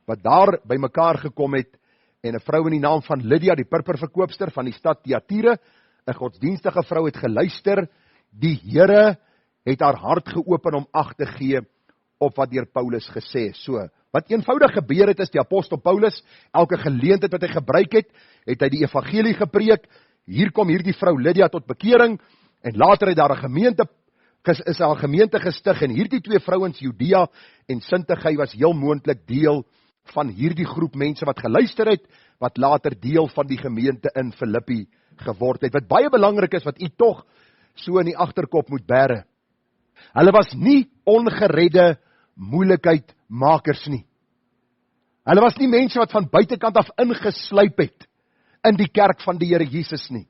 wat daar by mekaar gekom het en 'n vrou in die naam van Lydia, die purperverkoopster van die stad Thyatira, 'n godsdienstige vrou het geluister. Die Here het haar hart geopen om ag te gee op wat deur Paulus gesê is. So, wat eenvoudig gebeur het is die apostel Paulus, elke geleentheid wat hy gebruik het hy die evangelie gepreek. Hier kom hierdie vrou Lydia tot bekering en later het daar 'n gemeente gestig en hierdie 2 vrouens, Judea en Sintige, was heel moontlik deel van hierdie groep mense wat geluister het, wat later deel van die gemeente in Filippi geword het. Wat baie belangrik is, wat u tog so in die agterkop moet bære. Hulle was nie ongeredde moeilikheidmakers nie. Hulle was nie mense wat van buitekant af ingeslyp het in die kerk van die Here Jesus nie.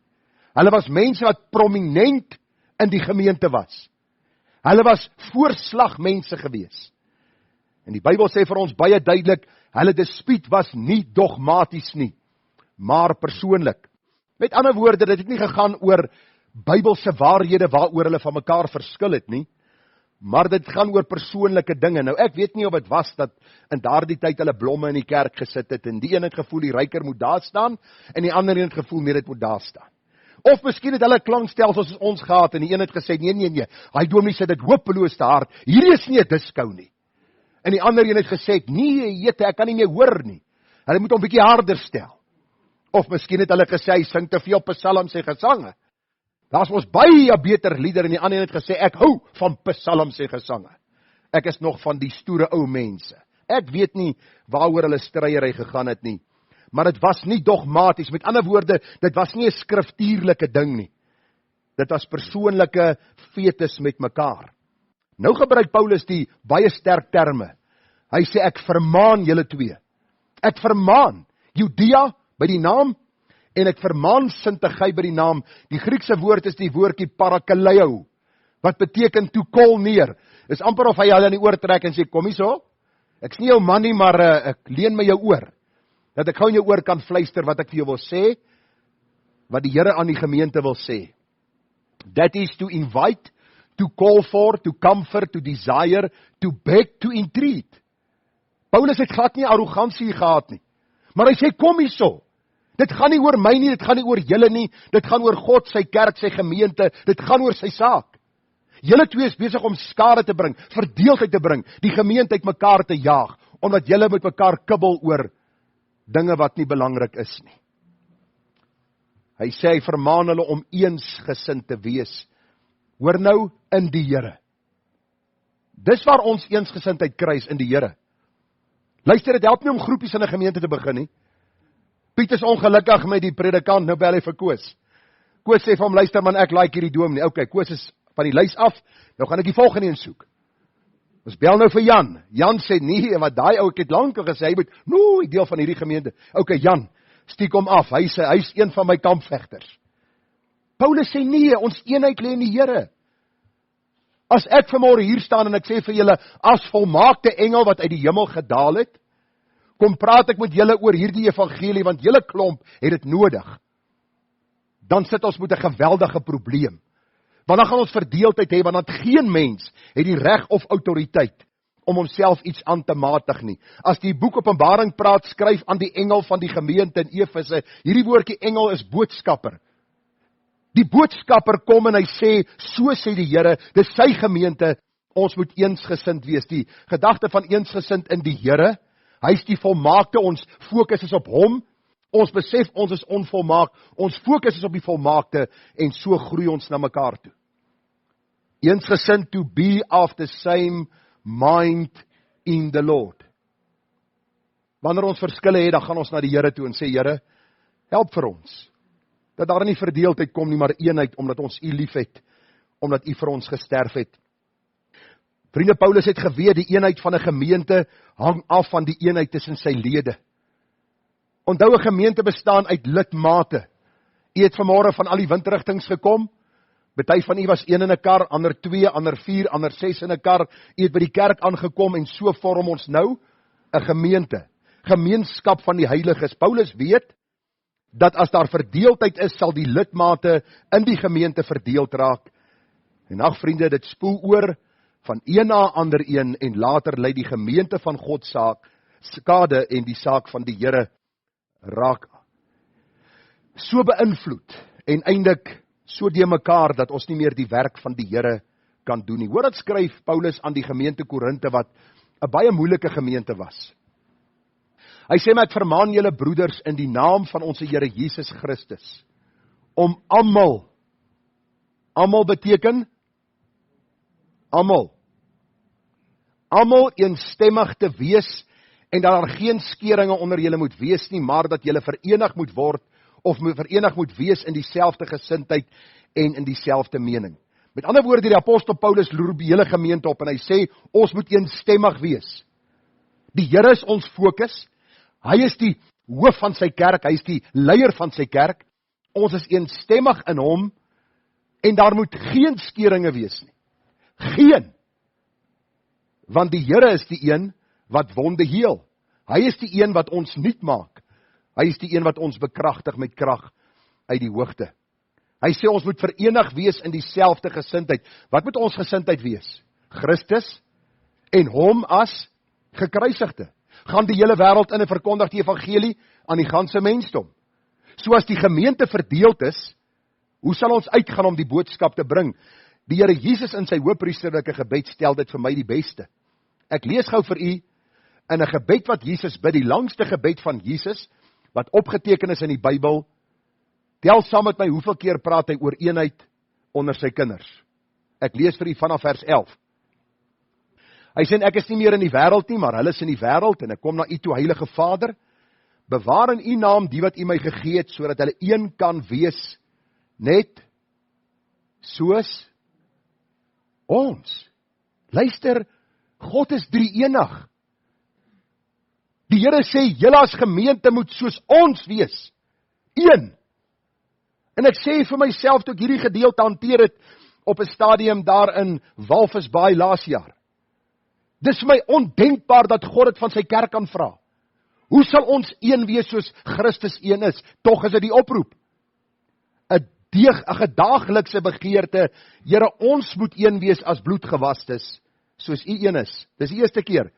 Hulle was mense wat prominent in die gemeente was. Hulle was voorslagmense gewees. En die Bybel sê vir ons baie duidelik, hulle dispuut was nie dogmaties nie, maar persoonlik. Met ander woorde, dit het nie gegaan oor Bybelse waarhede waaroor hulle van mekaar verskil het nie, maar dit gaan oor persoonlike dinge. Nou ek weet nie of dit was dat in daardie tyd hulle blomme in die kerk gesit het en die een het gevoel die ryker moet daar staan en die ander een het gevoel nee, dit moet daar staan. Of miskien het hulle klankstelsels soos ons gehad en die een het gesê nee, hy dominee sê dit hopeloos te hard. Hierdie is nie 'n disco nie. En die ander een het gesê nee, jette, ek kan nie meer hoor nie. Hulle moet hom bietjie harder stel. Of miskien het hulle gesê hy sing te veel psalms en gesange. Daar's ons baie beter lieder en die ander het gesê ek hou van psalms en gesange. Ek is nog van die stoere ou mense. Ek weet nie waaroor hulle stryery gegaan het nie. Maar dit was nie dogmaties. Met ander woorde, dit was nie 'n skriftuurlike ding nie. Dit was persoonlike fetus met mekaar. Nou gebruik Paulus die baie sterk terme. Hy sê ek vermaan julle 2. Ek vermaan Judea by die naam en ek vermaan Sintige by die naam. Die Griekse woord is die woordjie parakaleo, wat beteken toe kol neer. Is amper of hy hulle in die oor trek en sê, kom hier so, ek is nie jou man nie, maar ek leen my jou oor, dat ek gou in jou oor kan fluister wat ek vir jou wil sê, wat die Here aan die gemeente wil sê. That is to invite, to call for, to comfort, to desire, to beg, to entreat. Paulus het glad nie arrogansie gehad nie, maar hy sê, kom hier so. Dit gaan nie oor my nie, dit gaan nie oor julle nie, dit gaan oor God, sy kerk, sy gemeente, dit gaan oor sy saak. Julle twee is besig om skade te bring, verdeeldheid te bring, die gemeente uit mekaar te jaag, omdat julle met mekaar kibbel oor dinge wat nie belangrik is nie. Hy sê, hy vermaan hulle om eensgesind te wees. Hoor nou, in die Here. Dis waar ons eensgesindheid kry, in die Here. Luister, dit help nie om groepies in 'n gemeente te begin nie. Piet is ongelukkig met die predikant, nou bel hy vir Koos. Koos sê vir hom, luister man, ek like hierdie dominee. Okay, Koos is van die lys af, nou gaan ek die volgende een soek. Ons bel nou vir Jan. Jan sê, nee, wat daai ou, ek het lank al gesê, hy moet, die deel van hierdie gemeente. Okay, Jan, stiek hom af, hy sê, hy is een van my kampvegters. Paulus sê, nee, ons eenheid lê in die Here. As ek vanmôre hier staan en ek sê vir julle, as volmaakte engel wat uit die hemel gedaal het, kom praat ek met julle oor hierdie evangelie, want julle klomp het dit nodig. Dan sit ons met 'n geweldige probleem. Want dan gaan ons verdeeldheid hê, want dan geen mens het die reg of autoriteit om homself iets aan te matig nie. As die boek Openbaring praat, skryf aan die engel van die gemeente in Efese, hierdie woordjie engel is boodskapper. Die boodskapper kom en hy sê, so sê die Here, dis sy gemeente, ons moet eensgesind wees. Die gedagte van eensgesind in die Here, hy is die volmaakte, ons fokus is op hom, ons besef ons is onvolmaak, ons fokus is op die volmaakte, en so groei ons na mekaar toe. Eensgesind, to be of the same mind in the Lord. Wanneer ons verskille het, dan gaan ons na die Here toe en sê, Here, help vir ons, dat daar nie verdeeldheid kom nie, maar eenheid, omdat ons U lief het, omdat U vir ons gesterf het. Vriende, Paulus het geweet, die eenheid van 'n gemeente hang af van die eenheid tussen sy lede. Onthou, 'n gemeente bestaan uit lidmate. U het vanmôre van al die windrigtings gekom, party van u was 1 in 'n kar, ander 2, ander 4, ander 6 in 'n kar, u het by die kerk aangekom, en so vorm ons nou 'n gemeente, gemeenskap van die heiliges. Paulus weet, dat as daar verdeeldheid is, sal die lidmate in die gemeente verdeeld raak. En ag vriende, dit spoel oor van een na ander een, en later lei die gemeente van God skade, en die saak van die Here raak so beïnvloed, en eindelik so de mekaar, dat ons nie meer die werk van die Here kan doen nie. Hoor wat skryf Paulus aan die gemeente Korinte, wat 'n baie moeilike gemeente was. Hy sê, maar ek vermaan julle broeders in die naam van ons Here Jesus Christus, om almal beteken, almal eensstemmig te wees, en dat daar geen skeringe onder julle moet wees nie, maar dat julle verenig moet word, of verenig moet wees in dieselfde gesindheid, en in dieselfde mening. Met ander woorde, die apostel Paulus loer die hele gemeente op, en hy sê, ons moet eensstemmig wees. Die Here is ons fokus, hy is die hoof van sy kerk, hy is die leier van sy kerk, ons is eensstemmig in hom, en daar moet geen skeringe wees nie. Geen. Want die Here is die een wat wonde heel. Hy is die een wat ons nuut maak. Hy is die een wat ons bekragtig met krag uit die hoogte. Hy sê ons moet verenig wees in dieselfde gesindheid. Wat moet ons gesindheid wees? Christus en hom as gekruisigde. Gaan die hele wêreld in en verkondig die evangelie aan die ganse mensdom. So as die gemeente verdeeld is, hoe sal ons uitgaan om die boodskap te bring? Die Here Jesus in sy hoëpriesterlike gebed stel dit vir my die beste. Ek lees gou vir u in 'n gebed wat Jesus bid, die langste gebed van Jesus, wat opgeteken is in die Bybel. Tel saam met my, hoeveel keer praat hy oor eenheid onder sy kinders? Ek lees vir u vanaf vers 11. Hy sê, ek is nie meer in die wêreld nie, maar hulle is in die wêreld, en ek kom na u toe, Heilige Vader, bewaar in u naam die wat u my gegee het, sodat hulle een kan wees, net soos ons. Luister, God is drie-enig. Die Here sê, julle as gemeente moet soos ons wees. Een. En ek sê vir myself, toe ek hierdie gedeelte hanteer het, op 'n stadium daar in Walvis Bay laas jaar. Dis vir my ondenkbaar dat God dit van sy kerk kan vra. Hoe sal ons een wees soos Christus een is? Tog is dit die oproep. 'n gedaaglikse begeerte, Here, ons moet een wees as bloedgewastes, soos u een is. Dis die eerste keer.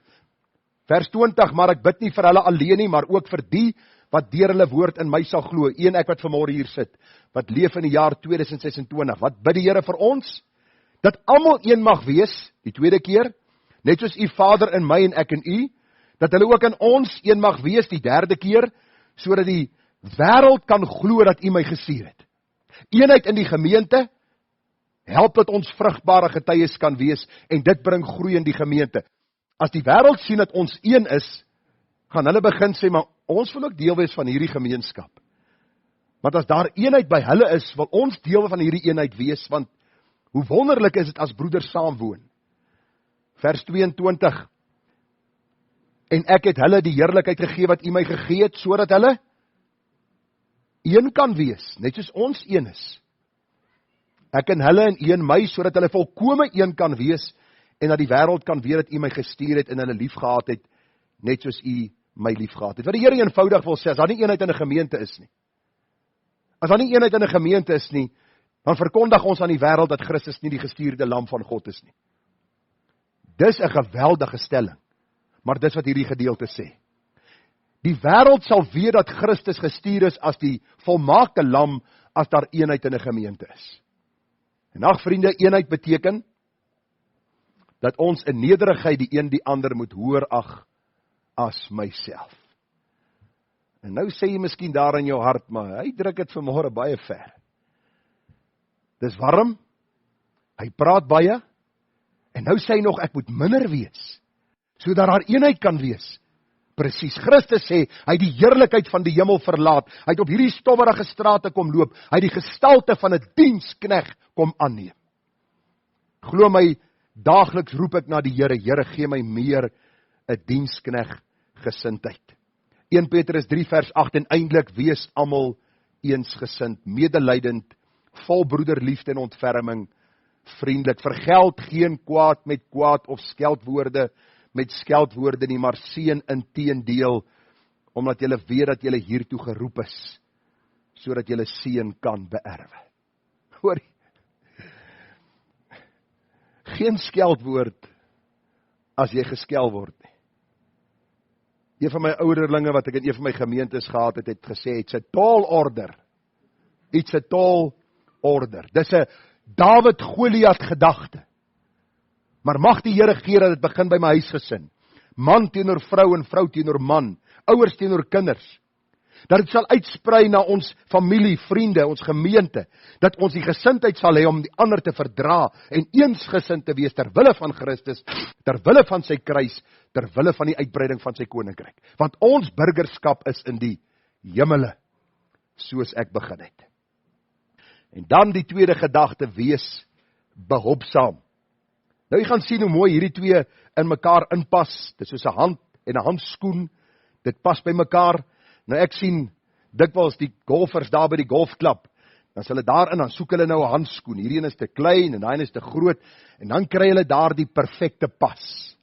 Vers 20, maar ek bid nie vir hulle alleen nie, maar ook vir die wat deur hulle woord in my sal glo, en ek wat vanmôre hier sit, wat leef in die jaar 2026, wat bid die Here vir ons, dat almal een mag wees, die tweede keer, net soos u Vader in my en ek in u, dat hulle ook in ons een mag wees, die derde keer, sodat die wêreld kan glo dat u my gestuur het. Eenheid in die gemeente, help dat ons vrugbare getuies kan wees, en dit bring groei in die gemeente. As die wêreld sien dat ons een is, gaan hulle begin sê, maar ons wil ook deel wees van hierdie gemeenskap. Want as daar eenheid by hulle is, wil ons deel van hierdie eenheid wees, want hoe wonderlik is dit as broeders saamwoon. Vers 22, en ek het hulle die heerlikheid gegee wat u my gegee het, sodat hulle een kan wees, net soos ons een is. Ek en hulle en u en my, sodat hulle volkome een kan wees, en dat die wêreld kan weet dat u my gestuur het en hulle lief gehad het, net soos u my lief gehad het. Wat die Here eenvoudig wil sê, as daar nie eenheid in 'n gemeente is nie, as daar nie eenheid in 'n gemeente is nie, dan verkondig ons aan die wêreld dat Christus nie die gestuurde lam van God is nie. Dis 'n geweldige stelling, maar dis wat hierdie gedeelte sê. Die wêreld sal weet dat Christus gestuur is as die volmaakte lam, as daar eenheid in 'n gemeente is. En ag vriende, eenheid beteken dat ons in nederigheid die een die ander moet hoër ag as myself. En nou sê jy miskien daar in jou hart, maar hy druk dit vanmôre baie ver. Dis warm, hy praat baie, en nou sê hy nog, ek moet minder wees, sodat daar eenheid kan wees. Presies, Christus sê, hy het die heerlikheid van die hemel verlaat, hy het op hierdie stowwerige strate kom loop, hy het die gestalte van 'n diensknegt kom aanneem. Glo my, daagliks roep ek na die Here, Here gee my meer 'n diensknegt gesindheid. 1 Petrus 3 vers 8, en eintlik wees almal eensgesind, medelydend, vol broederliefde en ontferming, vriendelik, vergeld geen kwaad met kwaad of skeldwoorde met skeldwoorde nie, maar seën inteendeel, omdat julle weet dat julle hiertoe geroep is, sodat julle seën kan beerwe. Hoor, geen skeldwoord as jy geskel word nie. Een van my ouderlinge wat ek in een van my gemeentes gehad het, het gesê, it's a tall order. It's a tall order. Dis 'n Dawid Goliat gedagte. Maar mag die Here gee dat dit begin by my huisgesin. Man teenoor vrou en vrou teenoor man. Ouers teenoor kinders. Dat dit sal uitsprei na ons familie, vriende, ons gemeente. Dat ons die gesindheid sal hê om die ander te verdra en eensgesind te wees ter wille van Christus, ter wille van sy kruis, ter wille van die uitbreiding van sy koninkryk. Want ons burgerskap is in die hemele, soos ek begin het. En dan die tweede gedagte, wees behulpsaam. Nou jy gaan sien hoe mooi hierdie twee in mekaar inpas. Dit is soos 'n hand en 'n handskoen. Dit pas by mekaar. Nou ek sien dikwels die golfers daar by die golfklub. Dan is hulle daarin, dan soek hulle nou 'n handskoen. Hierdie een is te klein en daai een is te groot. En dan kry hulle daar die perfekte pas.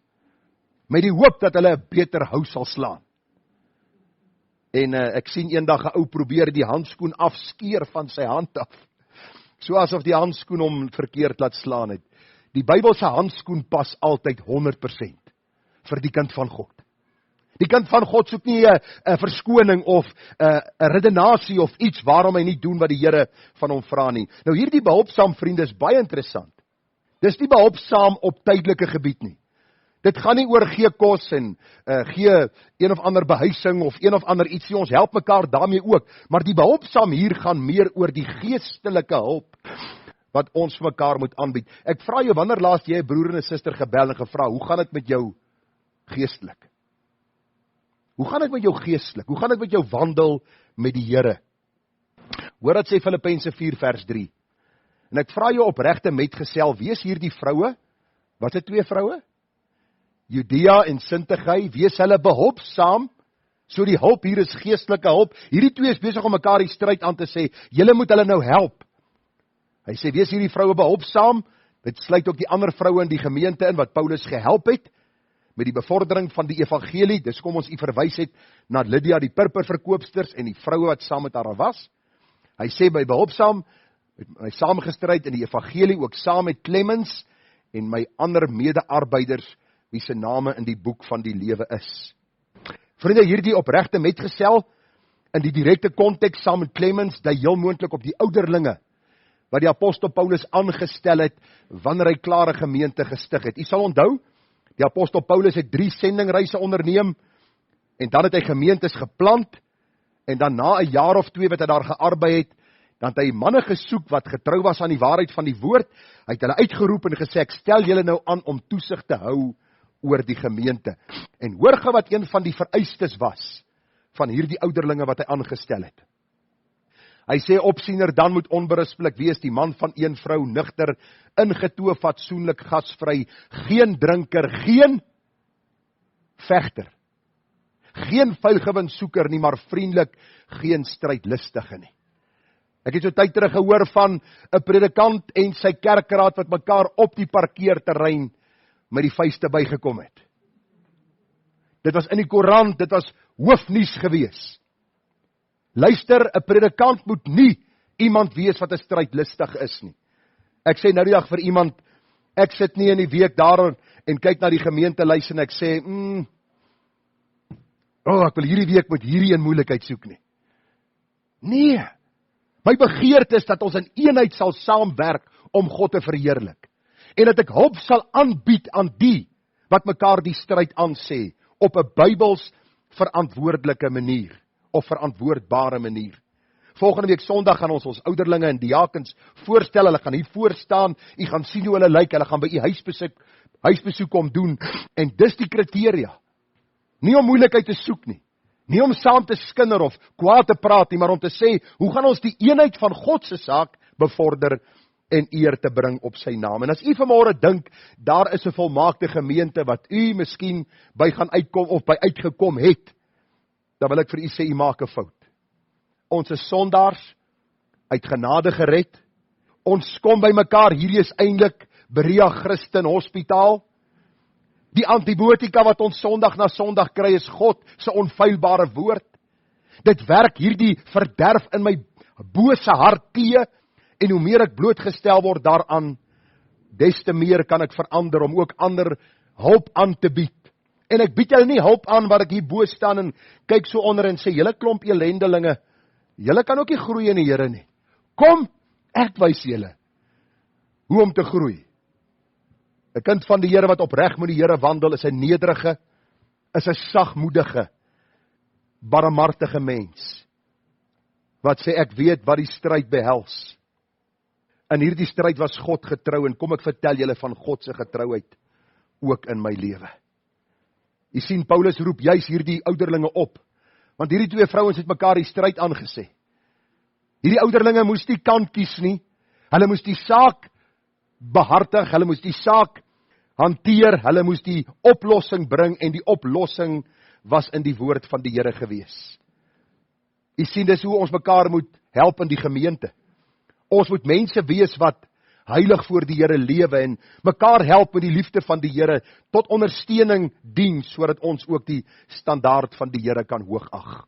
Met die hoop dat hulle 'n beter hou sal slaan. En ek sien eendag 'n ou probeer die handskoen afskeer van sy hand af. So asof die handskoen hom verkeerd laat slaan het. Die Bybelse handskoen pas altyd 100% vir die kind van God. Die kind van God soek nie 'n verskoning of 'n redenasie of iets waarom hy nie doen wat die Here van hom vra nie. Nou hierdie behulpsaam vriende is baie interessant. Dis nie behulpsaam op tydelike gebied nie. Dit gaan nie oor gee kos en gee een of ander behuising of een of ander ietsie, ons help mekaar daarmee ook. Maar die behulpsaam hier gaan meer oor die geestelike hulp wat ons vir mekaar moet aanbied. Ek vra jou, wanneer laas jy 'n broer en 'n suster gebel en gevra, hoe gaan dit met jou geestelik? Hoe gaan dit met jou geestelik? Hoe gaan dit met jou wandel met die Here? Hoor wat sê Filippense 4 vers 3. En ek vra jou opregte metgesel, wees hier die vroue, wat is 2 vroue? Judea en Sintige, wees hulle behulpsaam, so die hulp hier is geestelike hulp. Hierdie twee is besig om mekaar die stryd aan te sê, julle moet hulle nou help. Hy sê, wees hierdie vroue behulpsaam, dit sluit ook die ander vroue in die gemeente in, wat Paulus gehelp het, met die bevordering van die evangelie. Dis kom ons verwys het na Lydia die purperverkoopsters en die vroue wat saam met haar was. Hy sê by behulpsaam, met my saamgestryd in die evangelie, ook saam met Clemens en my ander mede-arbeiders, wie se name in die boek van die lewe is. Vriende, hierdie opregte metgesel, In die direkte konteks saam met Clemens, die heel moontlik op die ouderlinge, wat die apostel Paulus aangestel het, wanneer hy klare gemeente gestig het. U sal onthou, die apostel Paulus het 3 sendingreise onderneem, en dan het hy gemeentes geplant, en dan na 'n jaar of 2 wat hy daar gearbei het, dan het hy manne gesoek wat getrou was aan die waarheid van die woord. Hy het hulle uitgeroep en gesê, ek stel julle nou aan om toesig te hou oor die gemeente. En hoor gou wat een van die vereistes was van hierdie ouderlinge wat hy aangestel het. Hy sê, opsiener dan moet onberispelik wees, die man van een vrou, nugter, ingetoe, fatsoenlik, gasvry, geen drinker, geen vegter, geen vuilgewinsoeker nie, maar vriendelik, geen strydlustige nie. Ek het so tyd terug gehoor van 'n predikant en sy kerkraad wat mekaar op die parkeerterrein met die vuiste bygekom het. Dit was in die koerant, dit was hoofnuus gewees. Luister, 'n predikant moet nie iemand wees wat 'n strydlustig is nie. Ek sê nou die dag vir iemand, ek sit nie in die week daar en kyk na die gemeentelys en ek sê, ek wil hierdie week met hierdie een moeilikheid soek nie. Nee, my begeerte is dat ons in eenheid sal saamwerk om God te verheerlik. En dat ek hulp sal aanbied aan die wat mekaar die stryd aansê op 'n Bybels verantwoordelike manier of verantwoordbare manier. Volgende week Sondag gaan ons ouderlinge en diakens voorstel, hulle gaan hier voor staan, u gaan sien hoe hulle lyk, hulle gaan by u huisbesoek kom doen, en dis die kriteria. Nie om moeilikheid te soek nie, nie om saam te skinder of kwaad te praat nie, maar om te sê, hoe gaan ons die eenheid van God se saak bevorder en eer te bring op sy naam. En as u vanmôre dink, daar is 'n volmaakte gemeente wat u miskien by gaan uitkom of by uitgekom het, dan wil ek vir u sê, u maak 'n fout. Ons is sondaars, uit genade gered, ons kom by mekaar, hierdie is eintlik Berea Christen Hospitaal. Die antibiotika wat ons Sondag na Sondag kry is God se onfeilbare woord. Dit werk hierdie verderf in my bose hart tee, en hoe meer ek blootgestel word daaraan, des te meer kan ek verander om ook ander hulp aan te bied. En ek bied julle nie hulp aan waar ek hier bo staan en kyk so onder en sê, julle klomp elendelinge, julle kan ook nie groei in die Here nie. Kom, ek wys julle hoe om te groei. 'n Kind van die Here wat opreg met die Here wandel, is 'n nederige, is 'n sagmoedige, barmhartige mens, wat sê, ek weet wat die stryd behels. In hierdie stryd was God getrou, en kom ek vertel julle van God se getrouheid, ook in my lewe. Jy sien, Paulus roep juis hierdie ouderlinge op, want hierdie 2 vrouens het mekaar die stryd aangesê. Hierdie ouderlinge moes nie kant kies nie, hulle moes die saak behartig, hulle moes die saak hanteer, hulle moes die oplossing bring, en die oplossing was in die woord van die Here gewees. Jy sien, dis hoe ons mekaar moet help in die gemeente. Ons moet mense wees wat heilig voor die Here lewe en mekaar help met die liefde van die Here tot ondersteuning dien, sodat ons ook die standaard van die Here kan hoog ag.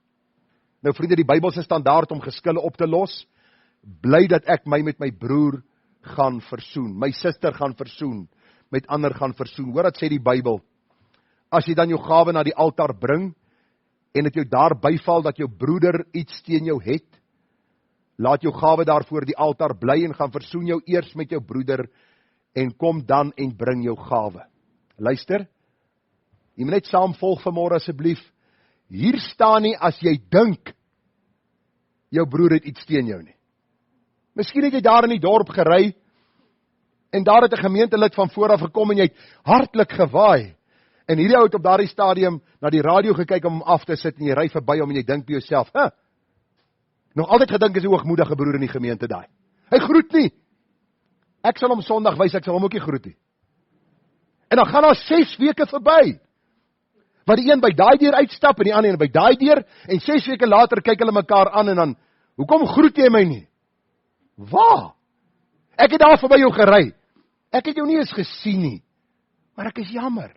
Nou vriende, die Bybelse standaard om geskille op te los, bly dat ek my met my broer gaan versoen, my suster gaan versoen, met ander gaan versoen. Hoor wat sê die Bybel, as jy dan jou gawe na die altaar bring, en het jou daar byval dat jou broeder iets teen jou het, laat jou gawe daar voor die altaar bly en gaan versoen jou eers met jou broeder, en kom dan en bring jou gawe. Luister, jy moet net saam volg vanmôre asseblief. Hier staan nie as jy dink, jou broer het iets teen jou nie. Miskien het jy daar in die dorp gery, en daar het 'n gemeentelid van vooraf gekom, en jy het hartlik gewaai, en hierdie ou het op daardie stadium na die radio gekyk om hom af te sit, en jy ry verby hom, en jy dink by jouself, nog altyd gedink is 'n hoogmoedige broer in die gemeente daai. Hy groet nie. Ek sal hom Sondag wys, ek sal hom ook nie groet nie. En dan gaan daar 6 weke verby, waar die een by daai deur uitstap, en die ander by daai deur, en 6 weke later kyk hulle mekaar aan, en dan, hoekom groet jy my nie? Waar? Ek het daar verby jou gery. Ek het jou nie eens gesien nie, maar ek is jammer.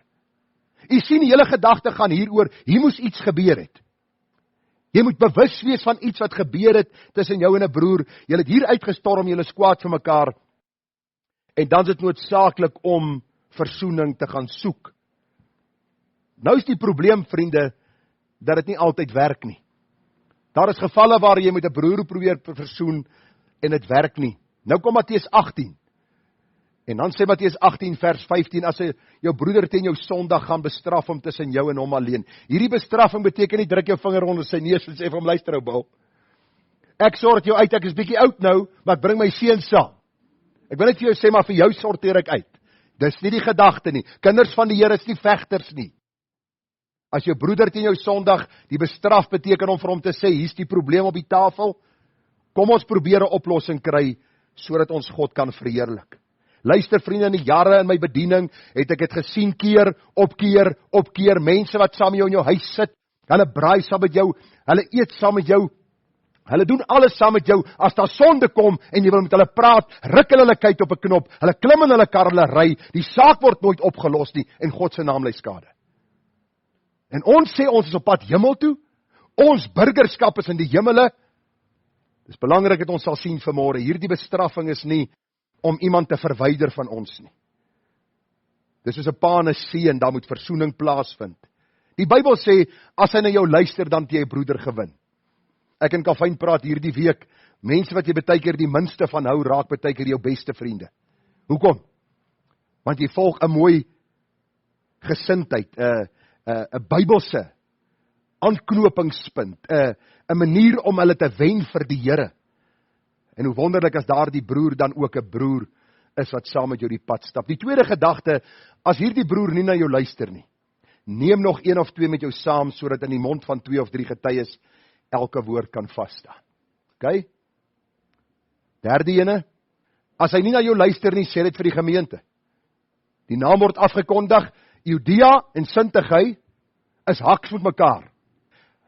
Jy sien, die hele gedagte gaan hieroor, hier moes iets gebeur het. Jy moet bewus wees van iets wat gebeur het tussen jou en 'n broer. Jy het hier uitgestorm, jy is kwaad vir mekaar. En dan is dit noodsaaklik om versoening te gaan soek. Nou is die probleem, vriende, dat dit nie altyd werk nie. Daar is gevalle waar jy met 'n broer probeer versoen en dit werk nie. Nou kom Matteus 18. En dan sê Matteus 18 vers 15, as jou broeder teen jou sondag gaan bestraf hom tussen jou en hom alleen. Hierdie bestraffing beteken nie druk jou vinger onder sy neus en sê vir hom, luister ou Bill, ek sort jou uit, ek is bietjie oud nou, maar ek bring my seun saam. Ek wil net vir jou sê, maar vir jou sorteer ek uit. Dis nie die gedagte nie. Kinders van die Here is nie vegters nie. As jou broeder teen jou sondag die bestraf beteken om vir hom te sê, hier's die probleem op die tafel, kom ons probeer 'n oplossing kry, sodat ons God kan verheerlik. Luister vriende, in die jare in my bediening, het ek dit gesien keer op keer, mense wat saam met jou in jou huis sit, hulle braai saam met jou, hulle eet saam met jou, hulle doen alles saam met jou, as daar sonde kom, en jy wil met hulle praat, ruk hulle kyk op 'n knop, hulle klim in hulle kar, hulle ry, die saak word nooit opgelos nie, en God se naam ly skade. En ons sê, ons is op pad hemel toe, ons burgerskap is in die hemele. Dit is belangrik dat ons sal sien vanmôre, hierdie bestraffing is nie om iemand te verwyder van ons nie. Dis soos 'n pa en 'n seun, daar moet versoening plaasvind. Die Bybel sê, as hy na jou luister, dan het jy 'n broeder gewin. Ek en Kafyn praat hierdie week, mense wat jy baie keer die minste van hou, raak baie keer jou beste vriende. Hoekom? Want jy volg 'n mooi gesindheid, 'n Bybelse aanknopingspunt, 'n manier om hulle te wen vir die Here. En hoe wonderlik as daardie broer dan ook 'n broer is wat saam met jou die pad stap. Die tweede gedagte, as hierdie broer nie na jou luister nie, neem nog 1 of 2 met jou saam, sodat in die mond van 2 of 3 getuies elke woord kan vasstaan. OK? Derde ene, as hy nie na jou luister nie, sê dit vir die gemeente. Die naam word afgekondig, Judea en Sintige is haks met mekaar.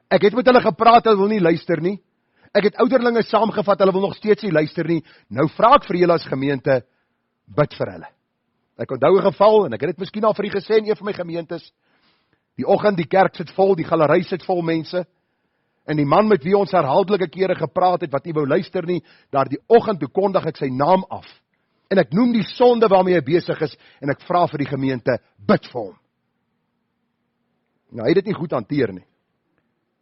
Ek het met hulle gepraat, hulle wil nie luister nie. Ek het ouderlinge saamgevat, hulle wil nog steeds nie luister nie. Nou vra ek vir julle as gemeente, bid vir hulle. Ek onthou 'n geval, en ek het dit miskien al vir u gesê in een van my gemeentes. Die oggend, die kerk sit vol, die galery sit vol mense. En die man met wie ons herhaaldelike kere gepraat het, wat nie wou luister nie, daardie oggend toe kondig ek sy naam af. En ek noem die sonde waarmee hy besig is, en ek vra vir die gemeente, bid vir hom. Nou, hy het dit nie goed hanteer nie.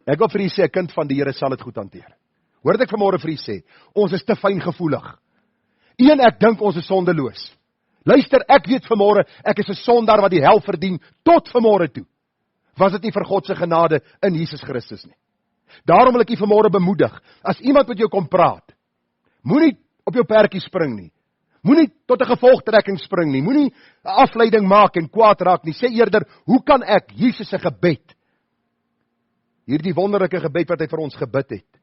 Ek wil vir u sê, 'n kind van die Here sal dit goed hanteer. Hoor wat ek vanmôre vir u sê, ons is te fyngevoelig. Ek dink ons is sondeloos. Luister, ek weet vanmôre, ek is 'n sondaar wat die hel verdien, tot vanmôre toe. Was dit nie vir God se genade in Jesus Christus nie. Daarom wil ek u vanmôre bemoedig, as iemand met jou kom praat, moenie op jou perdjie spring nie. Moenie tot 'n gevolgtrekking spring nie. Moenie 'n afleiding maak en kwaad raak nie. Sê eerder, hoe kan ek Jesus se gebed, hierdie wonderlike gebed wat hy vir ons gebid het,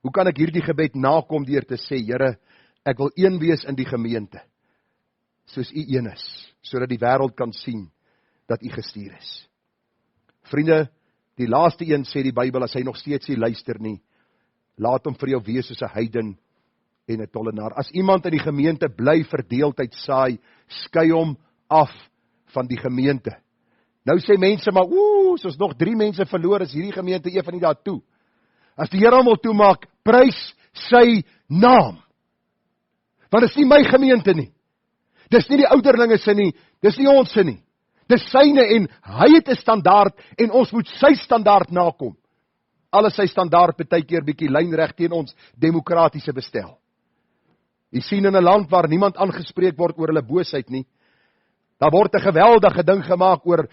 hoe kan ek hierdie gebed nakom deur te sê, Here, ek wil een wees in die gemeente, soos u een is, sodat die wêreld kan sien dat u gestuur is. Vriende, die laaste een sê die Bybel, as hy nog steeds nie luister nie, laat hom vir jou wees soos 'n heiden en 'n tollenaar. As iemand in die gemeente bly verdeeldheid saai, skei hom af van die gemeente. Nou sê mense, maar soos nog 3 mense verloor, is hierdie gemeente een van die daar toe. As die Here hom wil toemaak, prys sy naam. Want dit is nie my gemeente nie. Dis nie die ouderlinge se nie, dis nie ons se nie. Dis syne en hy het 'n standaard en ons moet sy standaard nakom. Alles sy standaard baie keer bietjie lynreg teen ons demokratiese bestel. Jy sien in 'n land waar niemand aangespreek word oor hulle boosheid nie, daar word 'n geweldige ding gemaak oor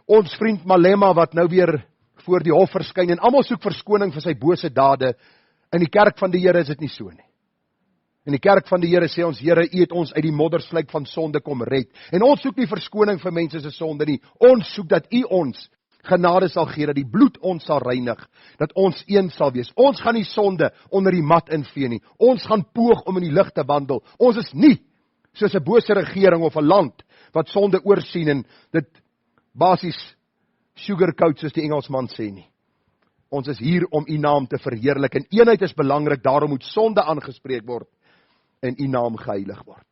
ons vriend Malema wat nou weer voor die hof verskyn en almal soek verskoning vir sy bose dade. In die kerk van die Here is dit nie so nie. In die kerk van die Here sê ons, Here, u het ons uit die moddersluik van sonde kom red. En ons soek nie verskoning vir mense se sonde nie. Ons soek dat u ons genade sal gee, dat die bloed ons sal reinig, dat ons een sal wees. Ons gaan nie sonde onder die mat invee nie. Ons gaan poog om in die lig te wandel. Ons is nie soos 'n bose regering of 'n land wat sonde oorsien en dit basies sugarcoat, soos die Engelsman sê nie. Ons is hier om u naam te verheerlik en eenheid is belangrik, daarom moet sonde aangespreek word en u naam geheilig word.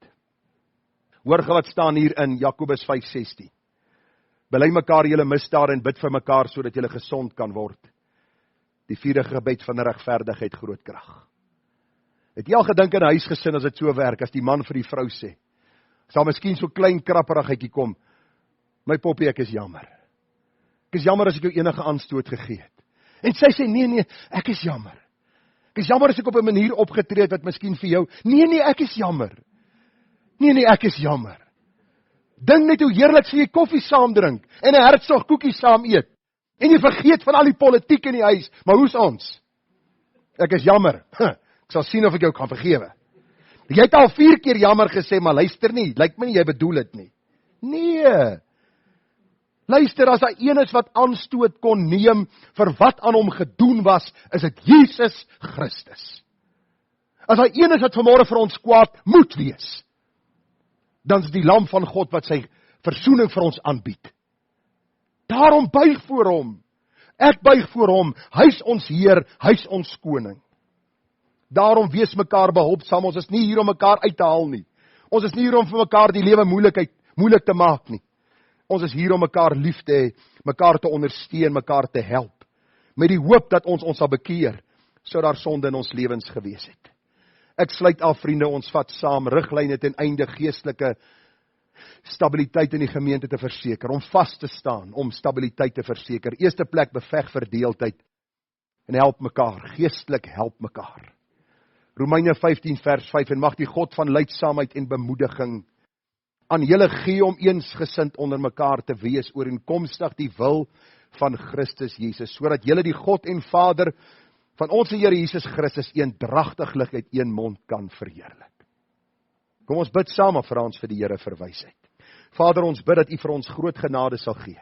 Hoor wat staan hier in Jakobus 5:16. Bely mekaar julle misdade en bid vir mekaar sodat julle gesond kan word. Die 4de gebed van regverdigheid groot krag. Het jy al gedink in 'n huisgesin as dit so werk, as die man vir die vrou sê, sal miskien so klein krapperigheidjie kom, my poppie, ek is jammer. Ek is jammer as ek jou enige aanstoot gegee het. En sy sê, nee, ek is jammer. Ek is jammer as ek op 'n manier opgetree het wat miskien vir jou, nee, ek is jammer. Nee, ek is jammer. Dink net hoe heerlik jy koffie saam drink, en 'n Hertzog koekie saam eet, en jy vergeet van al die politiek in die huis, maar hoe's ons? Ek is jammer, ek sal sien of ek jou kan vergewe. Jy het al 4 keer jammer gesê, maar luister nie, lyk my nie jy bedoel dit nie. Nee, luister, as daar een is wat aanstoot kon neem vir wat aan hom gedoen was, is dit Jesus Christus. As daar een is wat vanmôre vir ons kwaad moet wees, dan is die lam van God wat sy versoening vir ons aanbied. Daarom buig voor hom. Ek buig voor hom. Hy's ons Heer, hy's ons koning. Daarom wees mekaar behulpsaam. Ons is nie hier om mekaar uit te haal nie. Ons is nie hier om vir mekaar die lewe moeilik te maak nie. Ons is hier om mekaar lief te hê, mekaar te ondersteun, mekaar te help, met die hoop dat ons sal bekeer, sou daar sonde in ons lewens gewees het. Ek sluit af, vriende, ons vat saam riglyne ten einde geestelike stabiliteit in die gemeente te verseker, om vas te staan, om stabiliteit te verseker. Eerste plek, beveg verdeeldheid en help mekaar, geestelik help mekaar. Romeine 15 vers 5, en mag die God van leidsaamheid en bemoediging aan julle gee om eensgesind onder mekaar te wees, ooreenkomstig die wil van Christus Jesus, sodat julle die God en Vader van ons Here Jesus Christus eendragtiglik uit een mond kan verheerlik. Kom ons bid saam, vra ons vir die Here vir wysheid. Vader, ons bid dat U vir ons groot genade sal gee.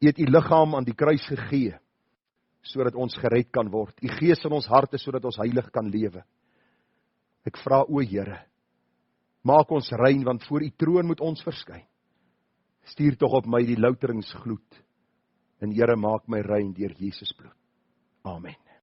U het U liggaam aan die kruis gegee, sodat ons gered kan word. U Gees in ons harte, sodat ons heilig kan lewe. Ek vra, o Here, maak ons rein, want voor U troon moet ons verskyn. Stuur tog op my die louteringsgloed, en Here, maak my rein deur Jesus bloed. Amen.